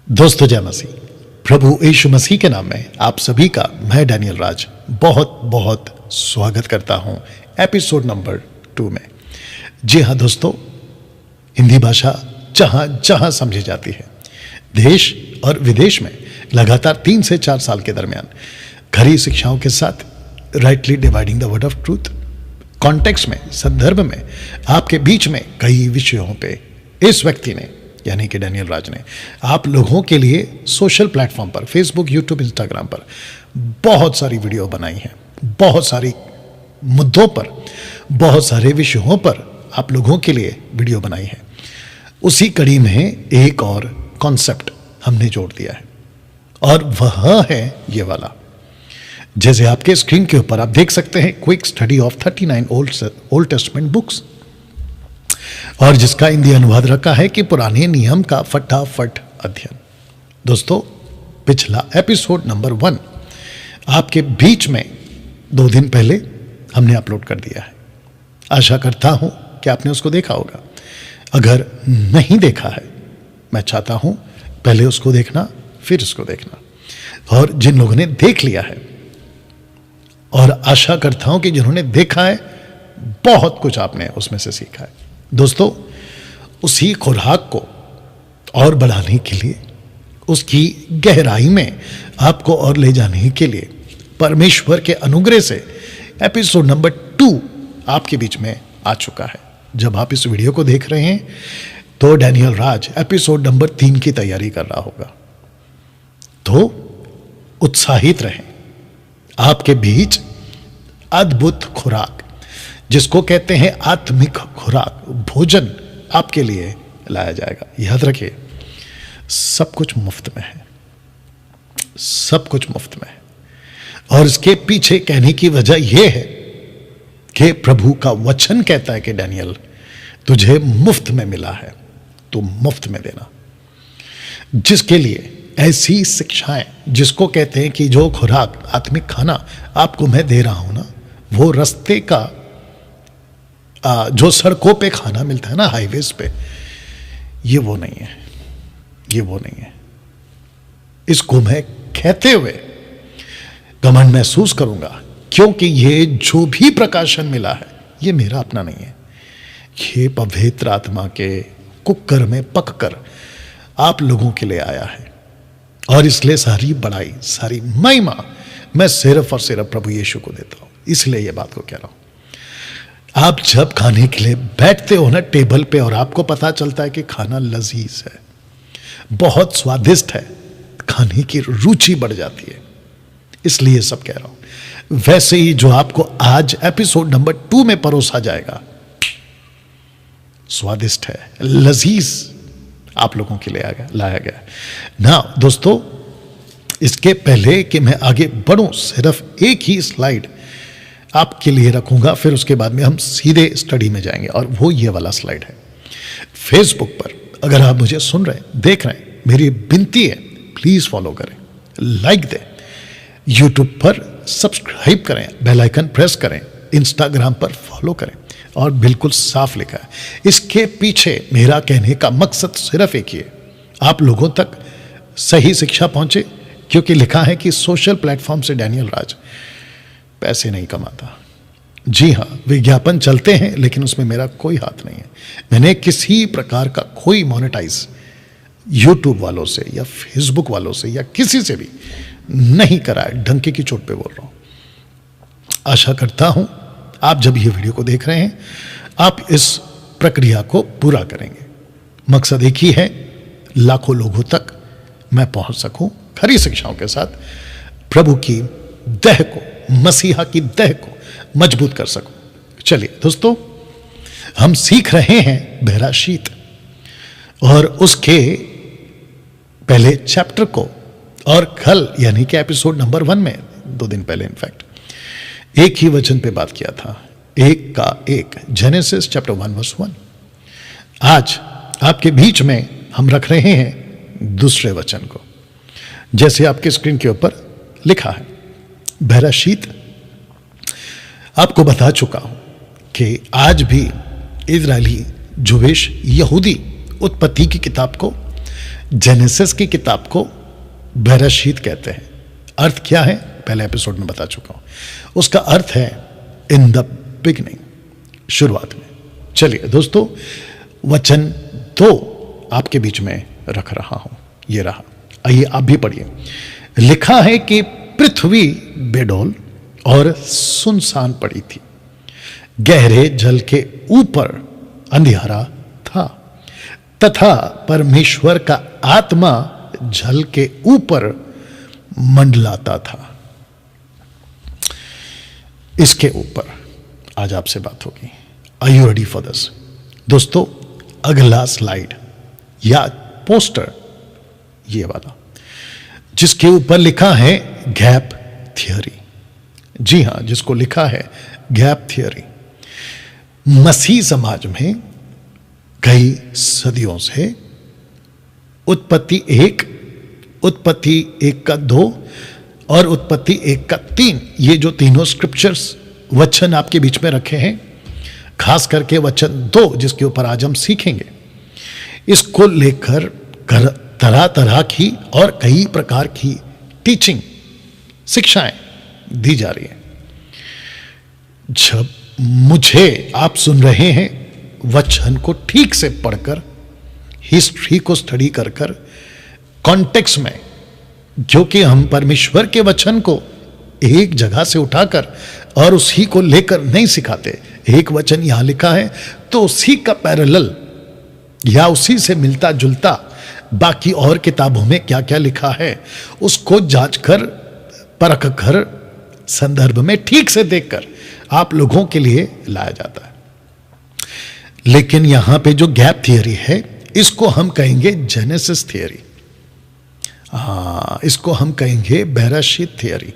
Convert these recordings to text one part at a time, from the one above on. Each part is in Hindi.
दोस्तों जय मसीह। प्रभु यीशु मसीह के नाम में आप सभी का मैं डैनियल राज बहुत बहुत स्वागत करता हूं एपिसोड नंबर 2 में। जी हाँ दोस्तों, हिंदी भाषा जहां जहां समझी जाती है, देश और विदेश में लगातार 3 से 4 साल के दरमियान खरी शिक्षाओं के साथ rightly dividing the word of truth context में, संदर्भ में आपके बीच में कई विषयों पे इस व्यक्ति ने यानी कि डैनियल राज ने आप लोगों के लिए सोशल प्लेटफॉर्म पर फेसबुक, यूट्यूब, इंस्टाग्राम पर बहुत सारी वीडियो बनाई हैं। बहुत सारी मुद्दों पर, बहुत सारे विषयों पर आप लोगों के लिए वीडियो बनाई है। उसी कड़ी में एक और कॉन्सेप्ट हमने जोड़ दिया है और वह है ये वाला, जैसे आपके स्क्रीन के ऊपर आप देख सकते हैं, quick study of 39 old testament books, और जिसका हिंदी अनुवाद रखा है कि पुराने नियम का फटाफट अध्ययन। दोस्तों, पिछला एपिसोड नंबर 1 आपके बीच में 2 दिन पहले हमने अपलोड कर दिया है। आशा करता हूं कि आपने उसको देखा होगा। अगर नहीं देखा है, मैं चाहता हूं पहले उसको देखना, फिर इसको देखना। और जिन लोगों ने देख लिया है, और आशा करता हूं कि जिन्होंने देखा है, बहुत कुछ आपने उसमें से सीखा है। दोस्तों, उसी खुराक को और बढ़ाने के लिए, उसकी गहराई में आपको और ले जाने के लिए परमेश्वर के अनुग्रह से एपिसोड नंबर 2 आपके बीच में आ चुका है। जब आप इस वीडियो को देख रहे हैं तो डैनियल राज एपिसोड नंबर 3 की तैयारी कर रहा होगा। तो उत्साहित रहें। आपके बीच अद्भुत खुराक, जिसको कहते हैं आत्मिक खुराक, भोजन आपके लिए लाया जाएगा। याद रखिए, सब कुछ मुफ्त में है, सब कुछ मुफ्त में है। और इसके पीछे कहने की वजह यह है कि प्रभु का वचन कहता है कि डैनियल, तुझे मुफ्त में मिला है, तो मुफ्त में देना। जिसके लिए ऐसी शिक्षाएं, जिसको कहते हैं कि जो खुराक, आत्मिक खाना आपको मैं दे रहा हूं ना, वो रास्ते का जो सड़कों पे खाना मिलता है ना, हाईवेज पे, ये वो नहीं है, ये वो नहीं है। इसको मैं कहते हुए घमंड महसूस करूंगा, क्योंकि ये जो भी प्रकाशन मिला है, ये मेरा अपना नहीं है। ये पवित्र आत्मा के कुकर में पककर आप लोगों के लिए आया है। और इसलिए सारी बड़ाई, सारी महिमा मैं सिर्फ और सिर्फ प्रभु यीशु को देता हूं। इसलिए ये बात को कह रहा हूं। आप जब खाने के लिए बैठते हो ना टेबल पे, और आपको पता चलता है कि खाना लजीज है, बहुत स्वादिष्ट है, खाने की रुचि बढ़ जाती है। इसलिए सब कह रहा हूं। वैसे ही जो आपको आज एपिसोड नंबर 2 में परोसा जाएगा, स्वादिष्ट है, लजीज आप लोगों के लिए लाया गया ना। दोस्तों, इसके पहले कि मैं आगे बढ़ूं, सिर्फ एक ही स्लाइड आपके लिए रखूंगा, फिर उसके बाद में हम सीधे स्टडी में जाएंगे, और वो ये वाला स्लाइड है। फेसबुक पर अगर आप मुझे सुन रहे हैं, देख रहे हैं, मेरी विनती है, प्लीज फॉलो करें, लाइक दें। यूट्यूब पर सब्सक्राइब करें, बेल आइकन प्रेस करें, इंस्टाग्राम पर फॉलो करें, और बिल्कुल साफ लिखा है। इसके पीछे मेरा कहने का मकसद सिर्फ एक ही है, आप लोगों तक सही शिक्षा पहुंचे, क्योंकि लिखा है कि सोशल प्लेटफॉर्म से डैनियल राज पैसे नहीं कमाता। जी हां, विज्ञापन चलते हैं, लेकिन उसमें मेरा कोई हाथ नहीं है। मैंने किसी प्रकार का कोई मोनेटाइज यूट्यूब वालों से या फेसबुक वालों से या किसी से भी नहीं करा है। डंके की चोट पे बोल रहा हूं। आशा करता हूं आप जब ये वीडियो को देख रहे हैं, आप इस प्रक्रिया को पूरा करेंगे। मकसद एक ही है, लाखों लोगों तक मैं पहुंच सकूं खरी शिक्षाओं के साथ, प्रभु की देह को, मसीहा की देह को मजबूत कर सकूं। चलिए दोस्तों, हम सीख रहे हैं बहराशीत, और उसके पहले चैप्टर को, और कल यानी कि एपिसोड नंबर 1 में 2 दिन पहले इनफैक्ट एक ही वचन पे बात किया था, एक का एक, जेनेसिस चैप्टर 1 वर्स 1। आज आपके बीच में हम रख रहे हैं दूसरे वचन को, जैसे आपके स्क्रीन के ऊपर लिखा है। बहराशीत आपको बता चुका हूं कि आज भी इजरायली, जुविश, यहूदी उत्पत्ति की किताब को जेनेसिस की किताब को बहराशीत कहते हैं। अर्थ क्या है पहले एपिसोड में बता चुका हूं। उसका अर्थ है इन द बिगिनिंग, शुरुआत में। चलिए दोस्तों, वचन 2 आपके बीच में रख रहा हूं, ये रहा। आइए आप भी पढ़िए। लिखा है कि पृथ्वी बेडौल और सुनसान पड़ी थी, गहरे जल के ऊपर अंधियारा था, तथा परमेश्वर का आत्मा जल के ऊपर मंडलाता था। इसके ऊपर आज आपसे बात होगी। Are you ready for this? दोस्तों, अगला स्लाइड या पोस्टर ये वाला, जिसके ऊपर लिखा है गैप थियरी। जी हां, जिसको लिखा है गैप थियरी। मसीह समाज में कई सदियों से उत्पत्ति 1 का 2 और उत्पत्ति 1 का 3, ये जो तीनों स्क्रिप्चर्स वचन आपके बीच में रखे हैं, खास करके वचन 2 जिसके ऊपर आज हम सीखेंगे, इसको लेकर तरह तरह की और कई प्रकार की टीचिंग, शिक्षाएं दी जा रही है। जब मुझे आप सुन रहे हैं वचन को ठीक से पढ़कर, हिस्ट्री को स्टडी कर कॉन्टेक्स्ट में, क्योंकि हम परमेश्वर के वचन को एक जगह से उठाकर और उसी को लेकर नहीं सिखाते। एक वचन यहां लिखा है तो उसी का पैरेलल या उसी से मिलता जुलता बाकी और किताबों में क्या क्या लिखा है उसको जांच कर, परख कर, संदर्भ में ठीक से देखकर आप लोगों के लिए लाया जाता है। लेकिन यहां पे जो गैप थियरी है, इसको हम कहेंगे जेनेसिस थियरी। इसको हम कहेंगे बहराशीत थियरी।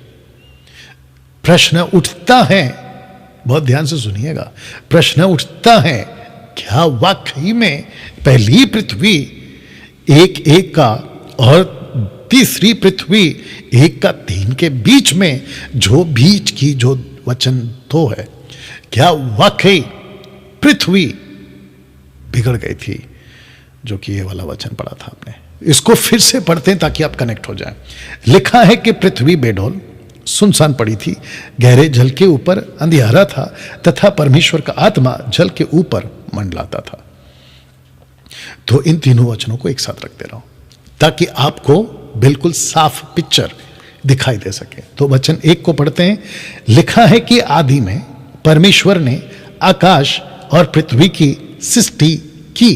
प्रश्न उठता है, बहुत ध्यान से सुनिएगा, प्रश्न उठता है, क्या वाकई में पहली पृथ्वी 1 का और तीसरी पृथ्वी 1 का 3 के बीच में जो बीच की जो वचन 2 है, क्या वाकई पृथ्वी बिगड़ गई थी? जो कि ये वाला वचन पढ़ा था आपने। इसको फिर से पढ़ते हैं ताकि आप कनेक्ट हो जाएं। लिखा है कि पृथ्वी बेडौल सुनसान पड़ी थी, गहरे जल के ऊपर अंधियारा था, तथा परमेश्वर का आत्मा जल के ऊपर मंडलाता था। तो इन तीनों वचनों को एक साथ रखते रहो ताकि आपको बिल्कुल साफ पिक्चर दिखाई दे सके। तो वचन 1 को पढ़ते हैं। लिखा है कि आदि में परमेश्वर ने आकाश और पृथ्वी की सृष्टि की।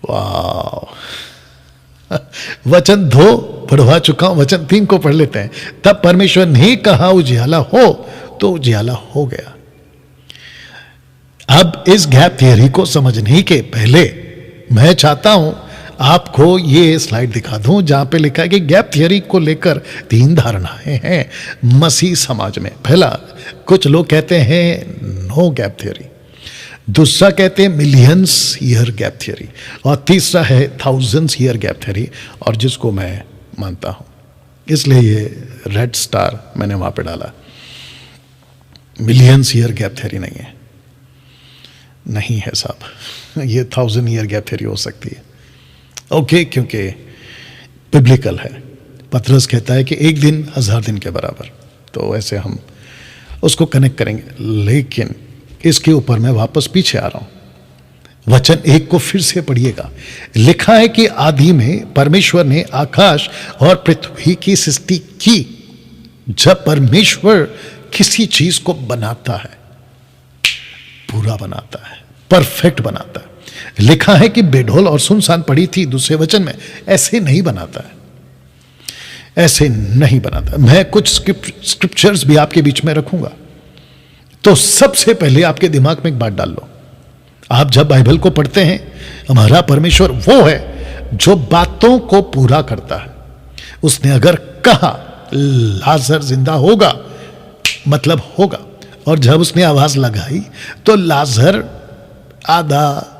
वाह! वचन 2 पढ़वा चुका हूं, वचन 3 को पढ़ लेते हैं। तब परमेश्वर ने कहा उजियाला हो, तो उजियाला हो गया। अब इस गैप थियरी को समझने के पहले मैं चाहता हूं आपको ये स्लाइड दिखा दूं जहां पे लिखा है कि गैप थियरी को लेकर 3 धारणाएं हैं मसीह समाज में। पहला, कुछ लोग कहते हैं नो गैप थियरी, दूसरा कहते हैं मिलियंस ईयर गैप थियरी, और तीसरा है थाउजेंड्स ईयर गैप थियरी, और जिसको मैं मानता हूं, इसलिए ये रेड स्टार मैंने वहां पे डाला। मिलियंस ईयर गैप थियरी नहीं है साहब, ये 1000 ईयर गैप थियरी हो सकती है। ओके, क्योंकि बिब्लिकल है। पतरस कहता है कि 1 दिन 1000 दिन के बराबर, तो ऐसे हम उसको कनेक्ट करेंगे। लेकिन इसके ऊपर मैं वापस पीछे आ रहा हूं। वचन 1 को फिर से पढ़िएगा। लिखा है कि आदि में परमेश्वर ने आकाश और पृथ्वी की सृष्टि की। जब परमेश्वर किसी चीज को बनाता है, पूरा बनाता है, परफेक्ट बनाता है। लिखा है कि बेढोल और सुनसान पड़ी थी, दूसरे वचन में, ऐसे नहीं बनाता है, ऐसे नहीं बनाता। मैं कुछ स्क्रिप्चर्स भी आपके बीच में रखूंगा। तो सबसे पहले आपके दिमाग में एक बात डाल लो, आप जब बाइबल को पढ़ते हैं, हमारा परमेश्वर वो है जो बातों को पूरा करता है। उसने अगर कहा लाजर जिंदा होगा, मतलब होगा, और जब उसने आवाज लगाई तो लाजर आधा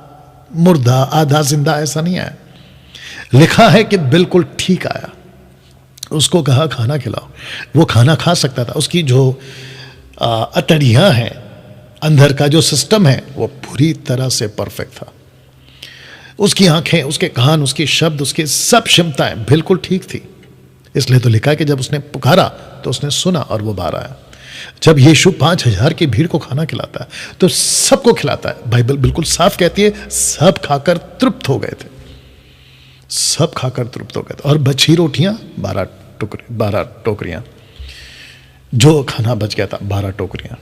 मुर्दा आधा जिंदा ऐसा नहीं आया। लिखा है कि बिल्कुल ठीक आया। उसको कहा खाना खिलाओ, वो खाना खा सकता था। उसकी जो अतड़ियां हैं, अंदर का जो सिस्टम है, वो पूरी तरह से परफेक्ट था। उसकी आंखें, उसके कान, उसके शब्द, उसके सब क्षमताएं बिल्कुल ठीक थी। इसलिए तो लिखा है कि जब उसने पुकारा तो उसने सुना और वो बाहर आया। जब यीशु 5000 की भीड़ को खाना खिलाता है तो सबको खिलाता है। बाइबल बिल्कुल साफ कहती है सब खाकर तृप्त हो गए थे, सब खाकर तृप्त हो गए थे। और बची रोटियां 12 टोकरियां, जो खाना बच गया था 12 टोकरियां।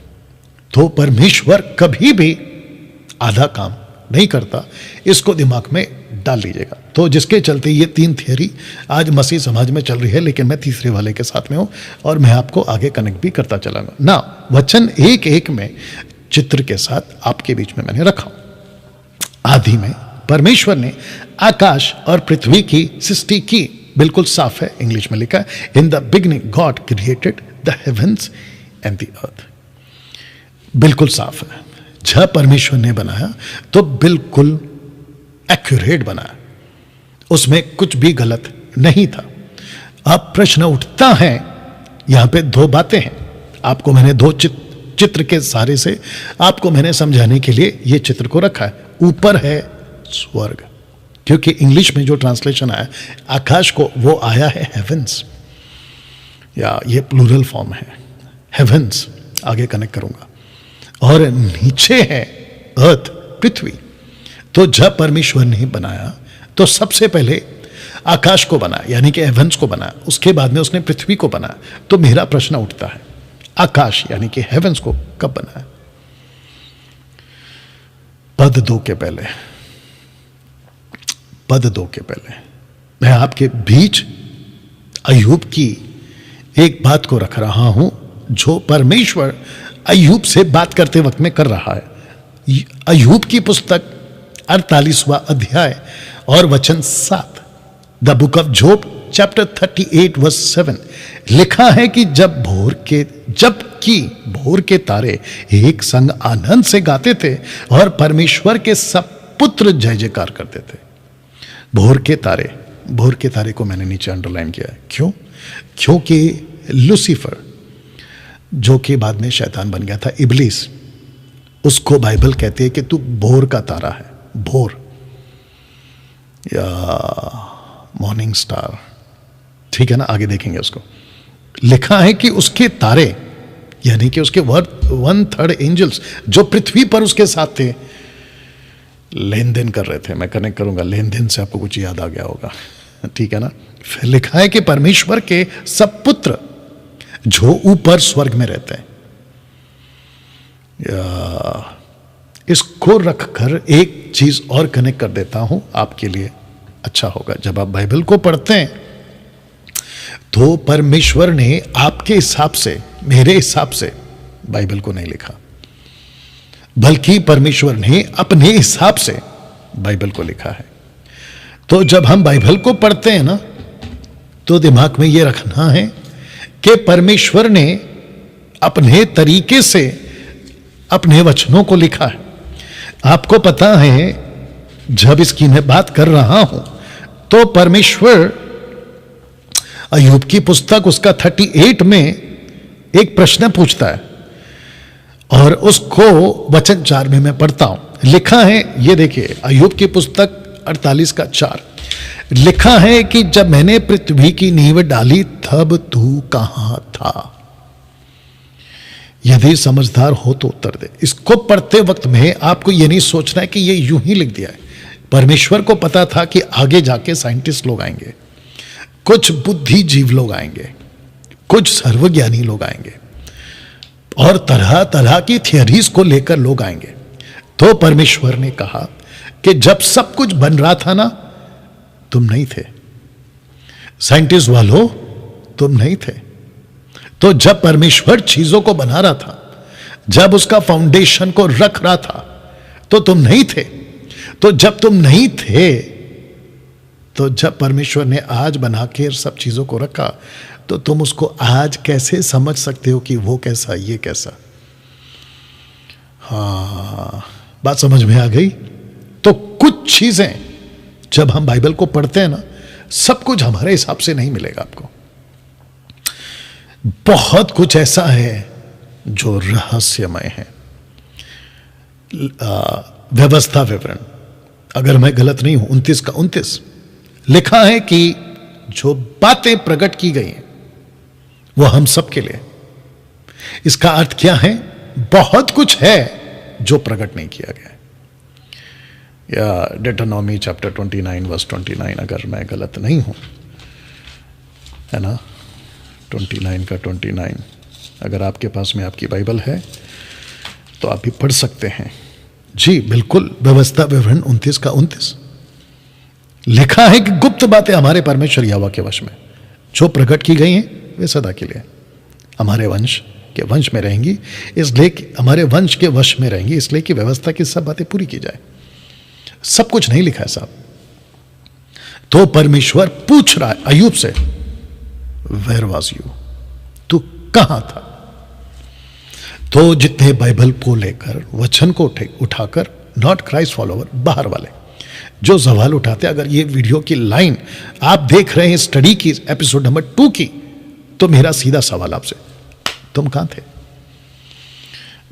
तो परमेश्वर कभी भी आधा काम नहीं करता, इसको दिमाग में डाल लीजिएगा। तो जिसके चलते ये 3 थियरी आज मसीह समाज में चल रही है, लेकिन मैं तीसरे वाले के साथ में हूं और मैं आपको आगे कनेक्ट भी करता चलाऊंगा ना। वचन एक एक में चित्र के साथ आपके बीच में मैंने रखा। आदि में परमेश्वर ने आकाश और पृथ्वी की सृष्टि की, बिल्कुल साफ है, इंग्लिश में लिखा है, in the beginning God created the heavens and the earth. बिल्कुल साफ है। जब परमेश्वर ने बनाया तो बिल्कुल एक्यूरेट बनाया, उसमें कुछ भी गलत नहीं था। अब प्रश्न उठता है, यहां पे 2 बातें हैं। आपको मैंने 2 चित्र के सहारे से आपको मैंने समझाने के लिए ये चित्र को रखा है। ऊपर है स्वर्ग, क्योंकि इंग्लिश में जो ट्रांसलेशन आया आकाश को, वो आया है हेवेंस, या ये प्लूरल फॉर्म है हेवेंस, आगे कनेक्ट करूंगा। और नीचे है अर्थ, पृथ्वी। तो जब परमेश्वर ने बनाया तो सबसे पहले आकाश को बनाया, यानी कि हेवेंस को बनाया, उसके बाद में उसने पृथ्वी को बनाया। तो मेरा प्रश्न उठता है, आकाश यानी कि हेवेंस को कब बनाया? पद 2 के पहले, पद 2 के पहले मैं आपके बीच अय्यूब की एक बात को रख रहा हूं, जो परमेश्वर अय्यूब से बात करते वक्त में कर रहा है। अय्यूब की पुस्तक 48वां अध्याय और वचन 7, the book of Job chapter 38 verse 7 लिखा है कि जबकि भोर के तारे एक संग आनंद से गाते थे और परमेश्वर के सब पुत्र जय जयकार करते थे। भोर के तारे को मैंने नीचे अंडरलाइन किया है। क्यों? क्योंकि लूसीफर, जो कि बाद में शैतान बन गया था, इब्लीस, उसको बाइबल कहती है कि तू भोर का तारा है। भोर या मॉर्निंग स्टार, ठीक है ना, आगे देखेंगे उसको। लिखा है कि उसके तारे, यानी कि उसके 1/3 एंजल्स जो पृथ्वी पर उसके साथ थे, लेन देन कर रहे थे। मैं कनेक्ट करूंगा, लेन देन से आपको कुछ याद आ गया होगा, ठीक है ना। फिर लिखा है कि परमेश्वर के सब पुत्र जो ऊपर स्वर्ग में रहते हैं। इसको रखकर एक चीज और कनेक्ट कर देता हूं, आपके लिए अच्छा होगा। जब आप बाइबल को पढ़ते हैं तो परमेश्वर ने आपके हिसाब से, मेरे हिसाब से बाइबल को नहीं लिखा, बल्कि परमेश्वर ने अपने हिसाब से बाइबल को लिखा है। तो जब हम बाइबल को पढ़ते हैं ना, तो दिमाग में यह रखना है कि परमेश्वर ने अपने तरीके से अपने वचनों को लिखा है। आपको पता है, जब इसकी मैं बात कर रहा हूं तो परमेश्वर अय्यूब की पुस्तक उसका 38 में एक प्रश्न पूछता है और उसको वचन 4 में मैं पढ़ता हूं। लिखा है, ये देखिए, अय्यूब की पुस्तक 48 का 4 लिखा है कि जब मैंने पृथ्वी की नींव डाली तब तू कहां था? यदि समझदार हो तो उत्तर दे। इसको पढ़ते वक्त में आपको यह नहीं सोचना है कि यह यूं ही लिख दिया है। परमेश्वर को पता था कि आगे जाके साइंटिस्ट लोग आएंगे, कुछ बुद्धिजीव लोग आएंगे, कुछ सर्वज्ञानी लोग आएंगे और तरह तरह की थियरीज को लेकर लोग आएंगे। तो परमेश्वर ने कहा कि जब सब कुछ बन रहा था ना, तुम नहीं थे। साइंटिस्ट वालों, तुम नहीं थे। तो जब परमेश्वर चीजों को बना रहा था, जब उसका फाउंडेशन को रख रहा था, तो तुम नहीं थे। तो जब तुम नहीं थे, तो जब परमेश्वर ने आज बना के सब चीजों को रखा, तो तुम उसको आज कैसे समझ सकते हो कि वो कैसा, ये कैसा? हाँ, बात समझ में आ गई। तो कुछ चीजें जब हम बाइबल को पढ़ते हैं ना, सब कुछ हमारे हिसाब से नहीं मिलेगा आपको। बहुत कुछ ऐसा है जो रहस्यमय है। व्यवस्था विवरण, अगर मैं गलत नहीं हूं 29 का 29 लिखा है कि जो बातें प्रकट की गई हैं वो हम सब के लिए। इसका अर्थ क्या है? बहुत कुछ है जो प्रकट नहीं किया गया है। या डिटरनॉमी चैप्टर 29 वर्स 29 अगर मैं गलत नहीं हूं, है ना, 29 का 29, अगर आपके पास में आपकी बाइबल है तो आप भी पढ़ सकते हैं। जी बिल्कुल, व्यवस्था विवरण 29 का 29 लिखा है कि गुप्त बातें हमारे परमेश्वर यहोवा के वश में, जो प्रकट की गई हैं वे सदा के लिए हमारे वंश के वंश में रहेंगी, इसलिए कि हमारे वंश के वश में रहेंगी, इसलिए कि व्यवस्था की सब बातें पूरी की जाए। सब कुछ नहीं लिखा है साहब। तो परमेश्वर पूछ रहा है अय्यूब से, वेयर वाज यू, तू कहां था? तो जितने बाइबल को लेकर वचन को उठाकर नॉट क्राइस्ट फॉलोवर बाहर वाले जो सवाल उठाते, अगर ये वीडियो की लाइन आप देख रहे हैं स्टडी की एपिसोड नंबर 2 की, तो मेरा सीधा सवाल आपसे, तुम कहां थे?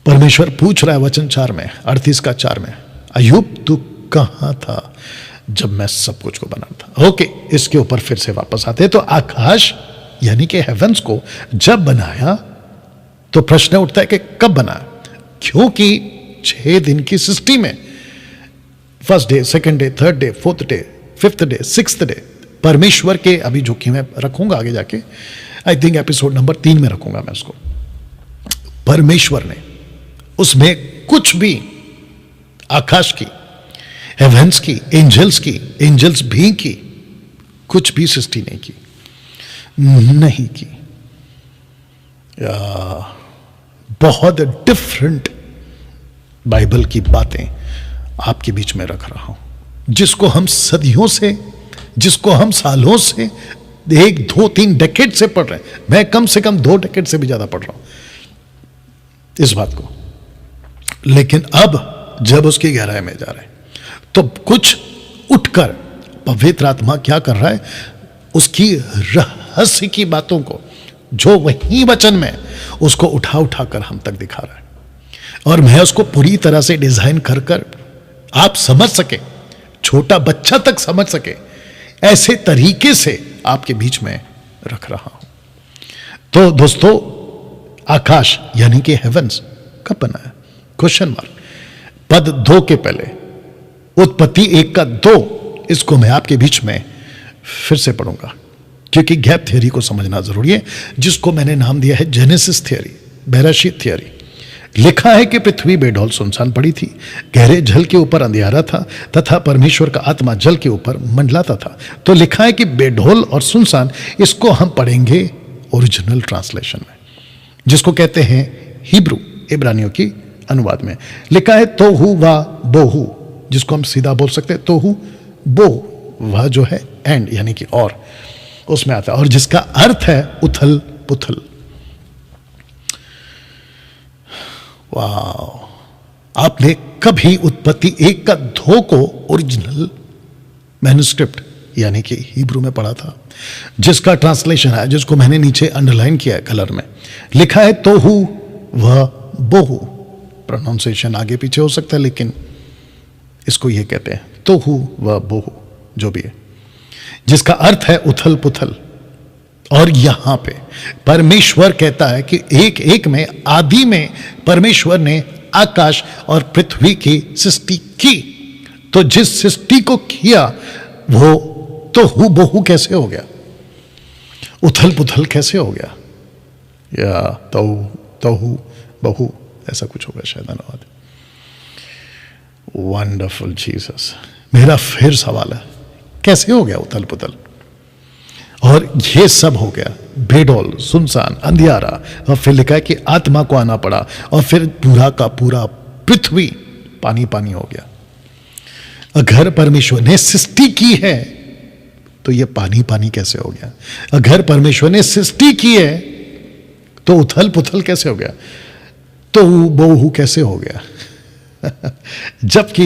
परमेश्वर पूछ रहा है वचन 4 में 38 का 4 में, अय्यूब तू कहां था जब मैं सब कुछ को बना था? ओके, इसके ऊपर फिर से वापस आते हैं। तो आकाश यानी कि हेवंस को जब बनाया तो प्रश्न उठता है कि कब बनाया? क्योंकि 6 दिन की सृष्टि में first day, second day, third day, fourth day, fifth day, sixth day परमेश्वर के, अभी जो कि मैं रखूंगा आगे जाके, आई थिंक एपिसोड नंबर 3 में रखूंगा मैं उसको, परमेश्वर ने उसमें कुछ भी आकाश की, हेवेंस की, एंजल्स भी की, कुछ भी सृष्टि नहीं की। बहुत डिफरेंट बाइबल की बातें आपके बीच में रख रहा हूं, जिसको हम सदियों से, जिसको हम सालों से, 1, 2, 3 डेकेड से पढ़ रहे हैं। मैं कम से कम 2 डेकेड से भी ज्यादा पढ़ रहा हूं इस बात को। लेकिन अब जब उसकी गहराई में जा रहे हैं तो कुछ उठकर पवित्र आत्मा क्या कर रहा है, उसकी रहस्य की बातों को जो वही वचन में, उसको उठा कर हम तक दिखा रहा है, और मैं उसको पूरी तरह से डिजाइन कर आप समझ सके, छोटा बच्चा तक समझ सके, ऐसे तरीके से आपके बीच में रख रहा हूं। तो दोस्तों, आकाश यानी कि हेवंस कब बना है? Question mark. पद 2 के पहले उत्पत्ति 1 का 2, इसको मैं आपके बीच में फिर से पढ़ूंगा क्योंकि गैप थ्योरी को समझना जरूरी है, जिसको मैंने नाम दिया है जेनेसिस थ्योरी, बेराशीत थ्योरी। लिखा है कि पृथ्वी बेढौल सुनसान पड़ी थी, गहरे जल के ऊपर अंधियारा था तथा परमेश्वर का आत्मा जल के ऊपर मंडलाता था। तो लिखा है कि बेढौल और सुनसान, इसको हम पढ़ेंगे ओरिजिनल ट्रांसलेशन में, जिसको कहते हैं हिब्रू, इब्रानियों की अनुवाद में लिखा है तोहू वा बोहू, जिसको हम सीधा बोल सकते हैं तोहू बोहू, वह जो है एंड यानी कि और, उसमें आता है, और जिसका अर्थ है उथल पुथल। वाह, आपने कभी उत्पत्ति 1 का 2 को ओरिजिनल मैन्युस्क्रिप्ट यानी कि हिब्रू में पढ़ा था, जिसका ट्रांसलेशन है, जिसको मैंने नीचे अंडरलाइन किया है कलर में, लिखा है तोहू व बोहू। प्रोनाउंसिएशन आगे पीछे हो सकता है, लेकिन इसको ये कहते हैं तोहू व बोहू, जो भी है, जिसका अर्थ है उथल पुथल। और यहां पे परमेश्वर कहता है कि एक में, आदि में परमेश्वर ने आकाश और पृथ्वी की सृष्टि की। तो जिस सृष्टि को किया वो तो हु बहु कैसे हो गया, उथल पुथल कैसे हो गया, या तहु बहु ऐसा कुछ होगा शायद अनुवाद। Wonderful Jesus. मेरा फिर सवाल है, कैसे हो गया उथल पुथल? और ये सब हो गया बेडौल, सुनसान, अंधियारा, और फिर लिखा है कि आत्मा को आना पड़ा, और फिर पूरा का पूरा पृथ्वी पानी पानी हो गया। अगर परमेश्वर ने सृष्टि की है तो ये पानी पानी कैसे हो गया? अगर परमेश्वर ने सृष्टि की है तो उथल पुथल कैसे हो गया? तो बहु कैसे हो गया? जबकि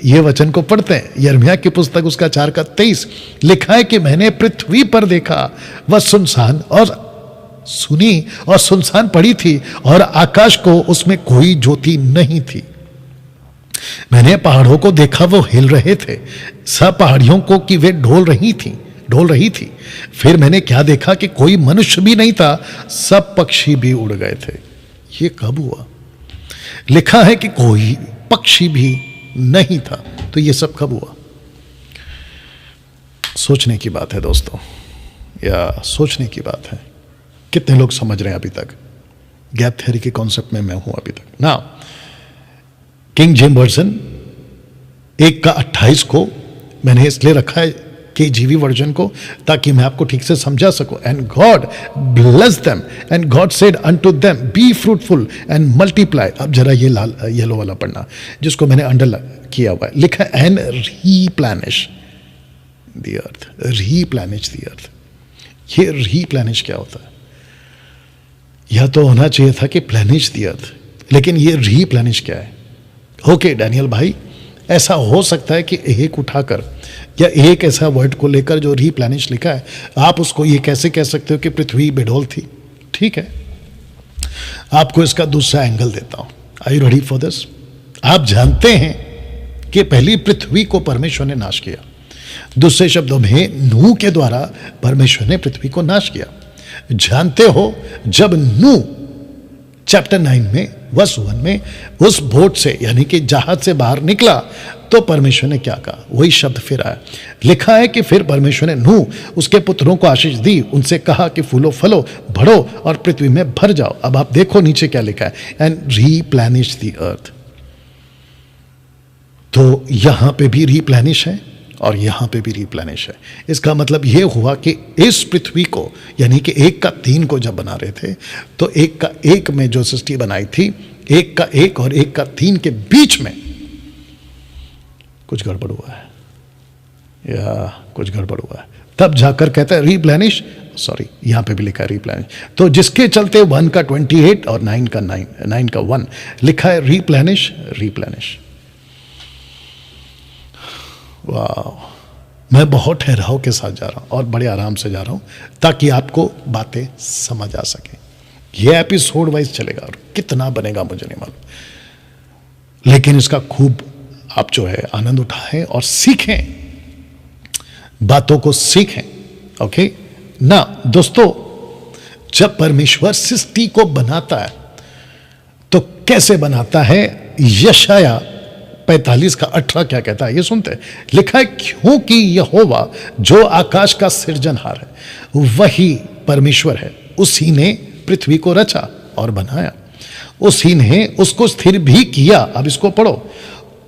ये वचन को पढ़ते हैं, यिर्मयाह की पुस्तक उसका 4 का 23, लिखा है कि मैंने पृथ्वी पर देखा, वह सुनसान और सुनी और सुनसान पड़ी थी, और आकाश को उसमें कोई ज्योति नहीं थी। मैंने पहाड़ों को देखा, वो हिल रहे थे, सब पहाड़ियों को कि वे डोल रही थी। फिर मैंने क्या देखा कि कोई मनुष्य भी नहीं था, सब पक्षी भी उड़ गए थे। ये कब हुआ? लिखा है कि कोई पक्षी भी नहीं था, तो ये सब कब हुआ? सोचने की बात है दोस्तों, या सोचने की बात है। कितने लोग समझ रहे हैं अभी तक? गैप थ्योरी के कॉन्सेप्ट में मैं हूं अभी तक ना। किंग जेम्स वर्जन 1:28 को मैंने इसलिए रखा है KJV वर्जन को, ताकि मैं आपको ठीक से समझा सकूं। And God bless them and God said unto them be fruitful and multiply. अब जरा ये लाल येलो वाला पढ़ना, जिसको मैंने अंडर किया हुआ है। लिखा and replenish the earth, replenish the earth. ये रीप्लेनिश क्या होता है? यह तो होना चाहिए था कि प्लेनिश द अर्थ, लेकिन ये रीप्लेनिश क्या है? ओके डैनियल भाई, ऐसा हो सकता है कि एक उठाकर या एक ऐसा वर्ड को लेकर जो रीप्लेनिश लिखा है, आप उसको ये कैसे कह सकते हो कि पृथ्वी बेडोल थी? ठीक है, आपको इसका दूसरा एंगल देता हूं। Are you ready for this? आप जानते हैं कि पहली पृथ्वी को परमेश्वर ने नाश किया। दूसरे शब्दों में नूह के द्वारा परमेश्वर ने पृथ्वी को नाश किया। जानते हो, जब नूह चैप्टर 9 में वर्स 1 में उस बोट से यानी कि जहाज से बाहर निकला, तो परमेश्वर ने क्या कहा? वही शब्द फिर आया। लिखा है कि फिर परमेश्वर ने नूह उसके पुत्रों को आशीष दी, उनसे कहा कि फूलो फलो बढ़ो और पृथ्वी में भर जाओ। अब आप देखो नीचे क्या लिखा है, एंड रीप्लेनिश द अर्थ। तो यहां पे भी रीप्लेनिश है और यहां पे भी रीप्लेनिश है। इसका मतलब यह हुआ कि इस पृथ्वी को यानी कि 1 का 3 को जब बना रहे थे, तो 1 का 1 में जो सृष्टि बनाई थी, 1 का 1 और 1 का 3 के बीच में कुछ गड़बड़ हुआ है, या कुछ गड़बड़ हुआ है। तब जाकर कहता है रीप्लेनिश, सॉरी यहां पे भी लिखा है रीप्लेनिश। तो जिसके चलते 1 का 28 और 9 का 1 लिखा है रीप्लेनिश, रीप्लेनिश। वाह, मैं बहुत ठहराव के साथ जा रहा हूं और बड़े आराम से जा रहा हूं, ताकि आपको बातें समझ आ सके। यह एपिसोड वाइज चलेगा और कितना बनेगा मुझे नहीं मालूम, लेकिन इसका खूब आप जो है आनंद उठाएं और सीखें, बातों को सीखें। ओके ना दोस्तों, जब परमेश्वर सृष्टि को बनाता है तो कैसे बनाता है? यशाया 45 का 18 क्या कहता है, ये सुनते हैं। लिखा है, क्योंकि यहोवा जो आकाश का सृजनहार है वही परमेश्वर है, उसी ने पृथ्वी को रचा और बनाया, उसी ने उसको स्थिर भी किया। अब इसको पढ़ो,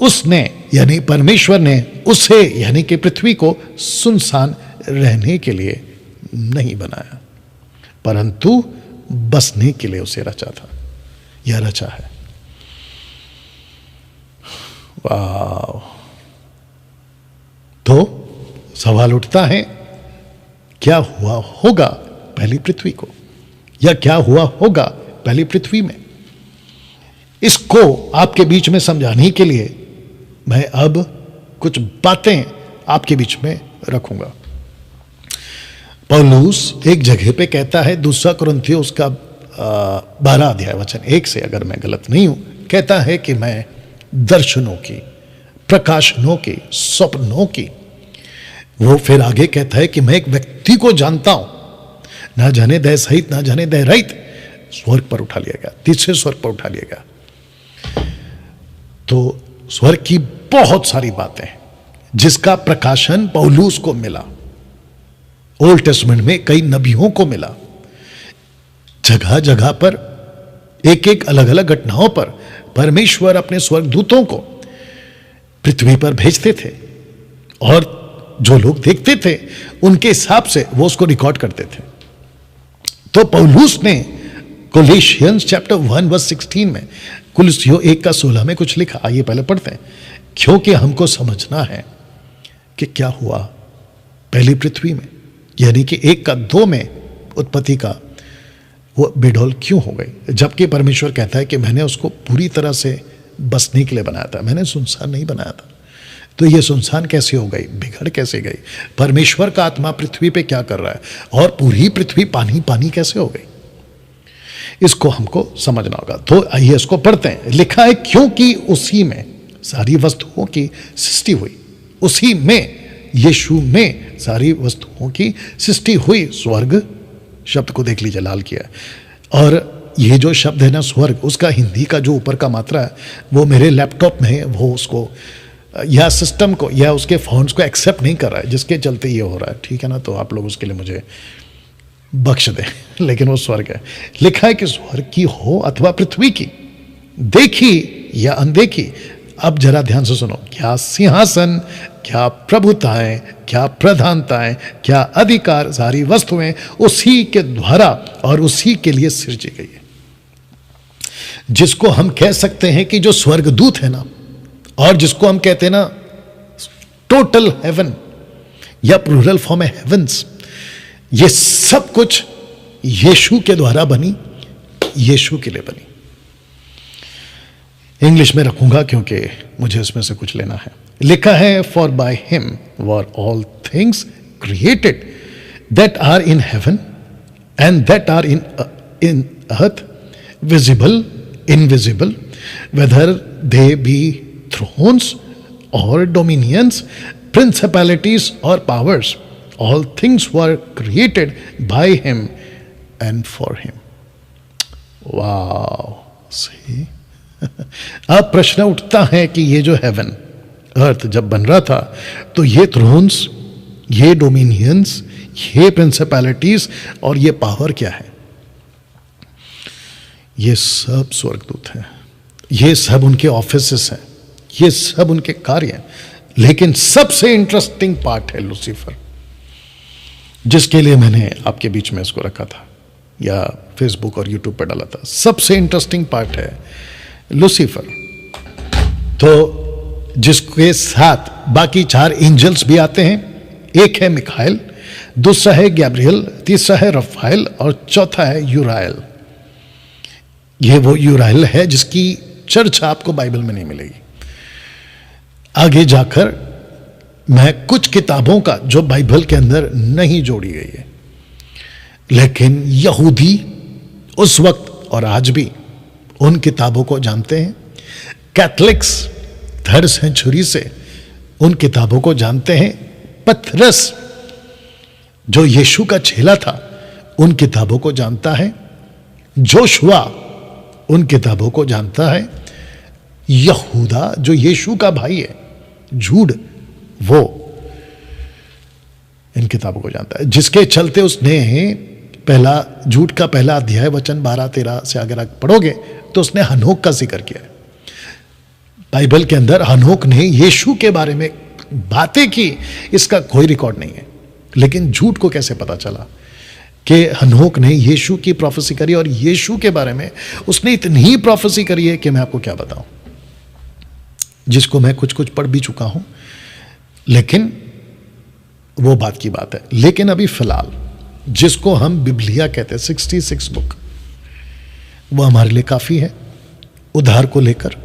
उसने यानी परमेश्वर ने उसे यानी कि पृथ्वी को सुनसान रहने के लिए नहीं बनाया, परंतु बसने के लिए उसे रचा था। यह रचा है। वाह, तो सवाल उठता है, क्या हुआ होगा पहली पृथ्वी को, या क्या हुआ होगा पहली पृथ्वी में? इसको आपके बीच में समझाने के लिए मैं अब कुछ बातें आपके बीच में रखूंगा। पौलुस एक जगह पे कहता है, 2 कुरिन्थियों उसका 12 अध्याय वचन 1 से, अगर मैं गलत नहीं हूं, कहता है कि मैं दर्शनों की, प्रकाशनों की, स्वप्नों की, वो फिर आगे कहता है कि मैं एक व्यक्ति को जानता हूं, ना जाने दय सहित ना जाने दय रहित स्वर्ग पर उठा लिया गया, तीसरे स्वर्ग पर उठा लिया गया। तो स्वर्ग की बहुत सारी बातें हैं जिसका प्रकाशन पौलुस को मिला, ओल्ड टेस्टमेंट में कई नबियों को मिला। जगह जगह पर एक एक अलग अलग घटनाओं पर परमेश्वर अपने स्वर्गदूतों को पृथ्वी पर भेजते थे, और जो लोग देखते थे उनके हिसाब से वो उसको रिकॉर्ड करते थे। तो पौलुस ने कोलोसियंस चैप्टर 1 वर्स 16 में, कुलुसियों 1 का 16 में कुछ लिखा। आइए पहले पढ़ते हैं, क्योंकि हमको समझना है कि क्या हुआ पहली पृथ्वी में, यानी कि 1 का 2 में उत्पत्ति का वो बेडौल क्यों हो गई, जबकि परमेश्वर कहता है कि मैंने उसको पूरी तरह से बसने के लिए बनाया था, मैंने सुनसान नहीं बनाया था। तो ये सुनसान कैसे हो गई, बिगड़ कैसे गई? परमेश्वर का आत्मा पृथ्वी पे क्या कर रहा है, और पूरी पृथ्वी पानी पानी कैसे हो गई, इसको हमको समझना होगा। तो आइए इसको पढ़ते हैं। लिखा है, क्योंकि उसी में सारी वस्तुओं की सृष्टि हुई, उसी में यीशु में सारी वस्तुओं की सृष्टि हुई। स्वर्ग शब्द को देख लीजिए, लाल किया। और ये जो शब्द है ना स्वर्ग, उसका हिंदी का जो ऊपर का मात्रा है वो मेरे लैपटॉप में है, वो उसको या सिस्टम को या उसके फॉन्ट्स को एक्सेप्ट नहीं कर रहा है, जिसके चलते ये हो रहा है, ठीक है ना। तो आप लोग उसके लिए मुझे बख्श दें, लेकिन वो स्वर्ग है। लिखा है कि स्वर्ग की हो अथवा पृथ्वी की, देखी या अनदेखी। अब जरा ध्यान से सुनो, क्या सिंहासन, क्या प्रभुताएं, क्या प्रधानताएं, क्या अधिकार, सारी वस्तुएं उसी के द्वारा और उसी के लिए सृजी गई है। जिसको हम कह सकते हैं कि जो स्वर्गदूत है ना, और जिसको हम कहते हैं ना टोटल हेवन या प्लूरल फॉर्म है हेवंस, ये सब कुछ यीशु के द्वारा बनी, यीशु के लिए बनी। इंग्लिश में रखूंगा क्योंकि मुझे इसमें से कुछ लेना है। लिखा है, for by him were all things created that are in heaven and that are in earth, visible, invisible, whether they be thrones और डोमिनियंस, प्रिंसिपैलिटीज और powers, all things were created by him and for him. Wow, see? अब प्रश्न उठता है कि ये जो हेवन अर्थ जब बन रहा था, तो ये थ्रोन्स, ये डोमिनियंस, ये प्रिंसिपैलिटीज और ये पावर क्या है? ये सब स्वर्गदूत हैं, ये सब उनके ऑफिसेस हैं, ये सब उनके कार्य हैं। लेकिन सबसे इंटरेस्टिंग पार्ट है लूसीफर, जिसके लिए मैंने आपके बीच में इसको रखा था या फेसबुक और यूट्यूब पर डाला था। सबसे इंटरेस्टिंग पार्ट है लूसीफर। तो जिसके साथ बाकी 4 एंजल्स भी आते हैं। एक है मिखाइल, दूसरा है गैब्रियल, तीसरा है रफाइल और चौथा है यूराइल। ये वो यूराइल है जिसकी चर्चा आपको बाइबल में नहीं मिलेगी। आगे जाकर मैं कुछ किताबों का जो बाइबल के अंदर नहीं जोड़ी गई है, लेकिन यहूदी उस वक्त और आज भी उन किताबों को जानते हैं। कैथलिक्स 3rd सेंचुरी से उन किताबों को जानते हैं। पतरस जो यीशु का चेला था उन किताबों को जानता है। जोशुआ उन किताबों को जानता है। यहूदा जो यीशु का भाई है, जूड, वो इन किताबों को जानता है, जिसके चलते उसने पहला झूठ का पहला अध्याय वचन 12-13 से अगर आप पढ़ोगे तो उसने हनोक का जिक्र किया है। बाइबल के अंदर हनोक ने यीशु के बारे में बातें की, इसका कोई रिकॉर्ड नहीं है। लेकिन झूठ को कैसे पता चला कि हनोक ने यीशु की प्रोफेसी करी, और यीशु के बारे में उसने इतनी ही प्रोफेसी करी है कि मैं आपको क्या बताऊं, जिसको मैं कुछ कुछ पढ़ भी चुका हूं। लेकिन वो बात की बात है। लेकिन अभी फिलहाल जिसको हम बिबलिया कहते हैं, 66 बुक, वो हमारे लिए काफ़ी है उद्धार को लेकर।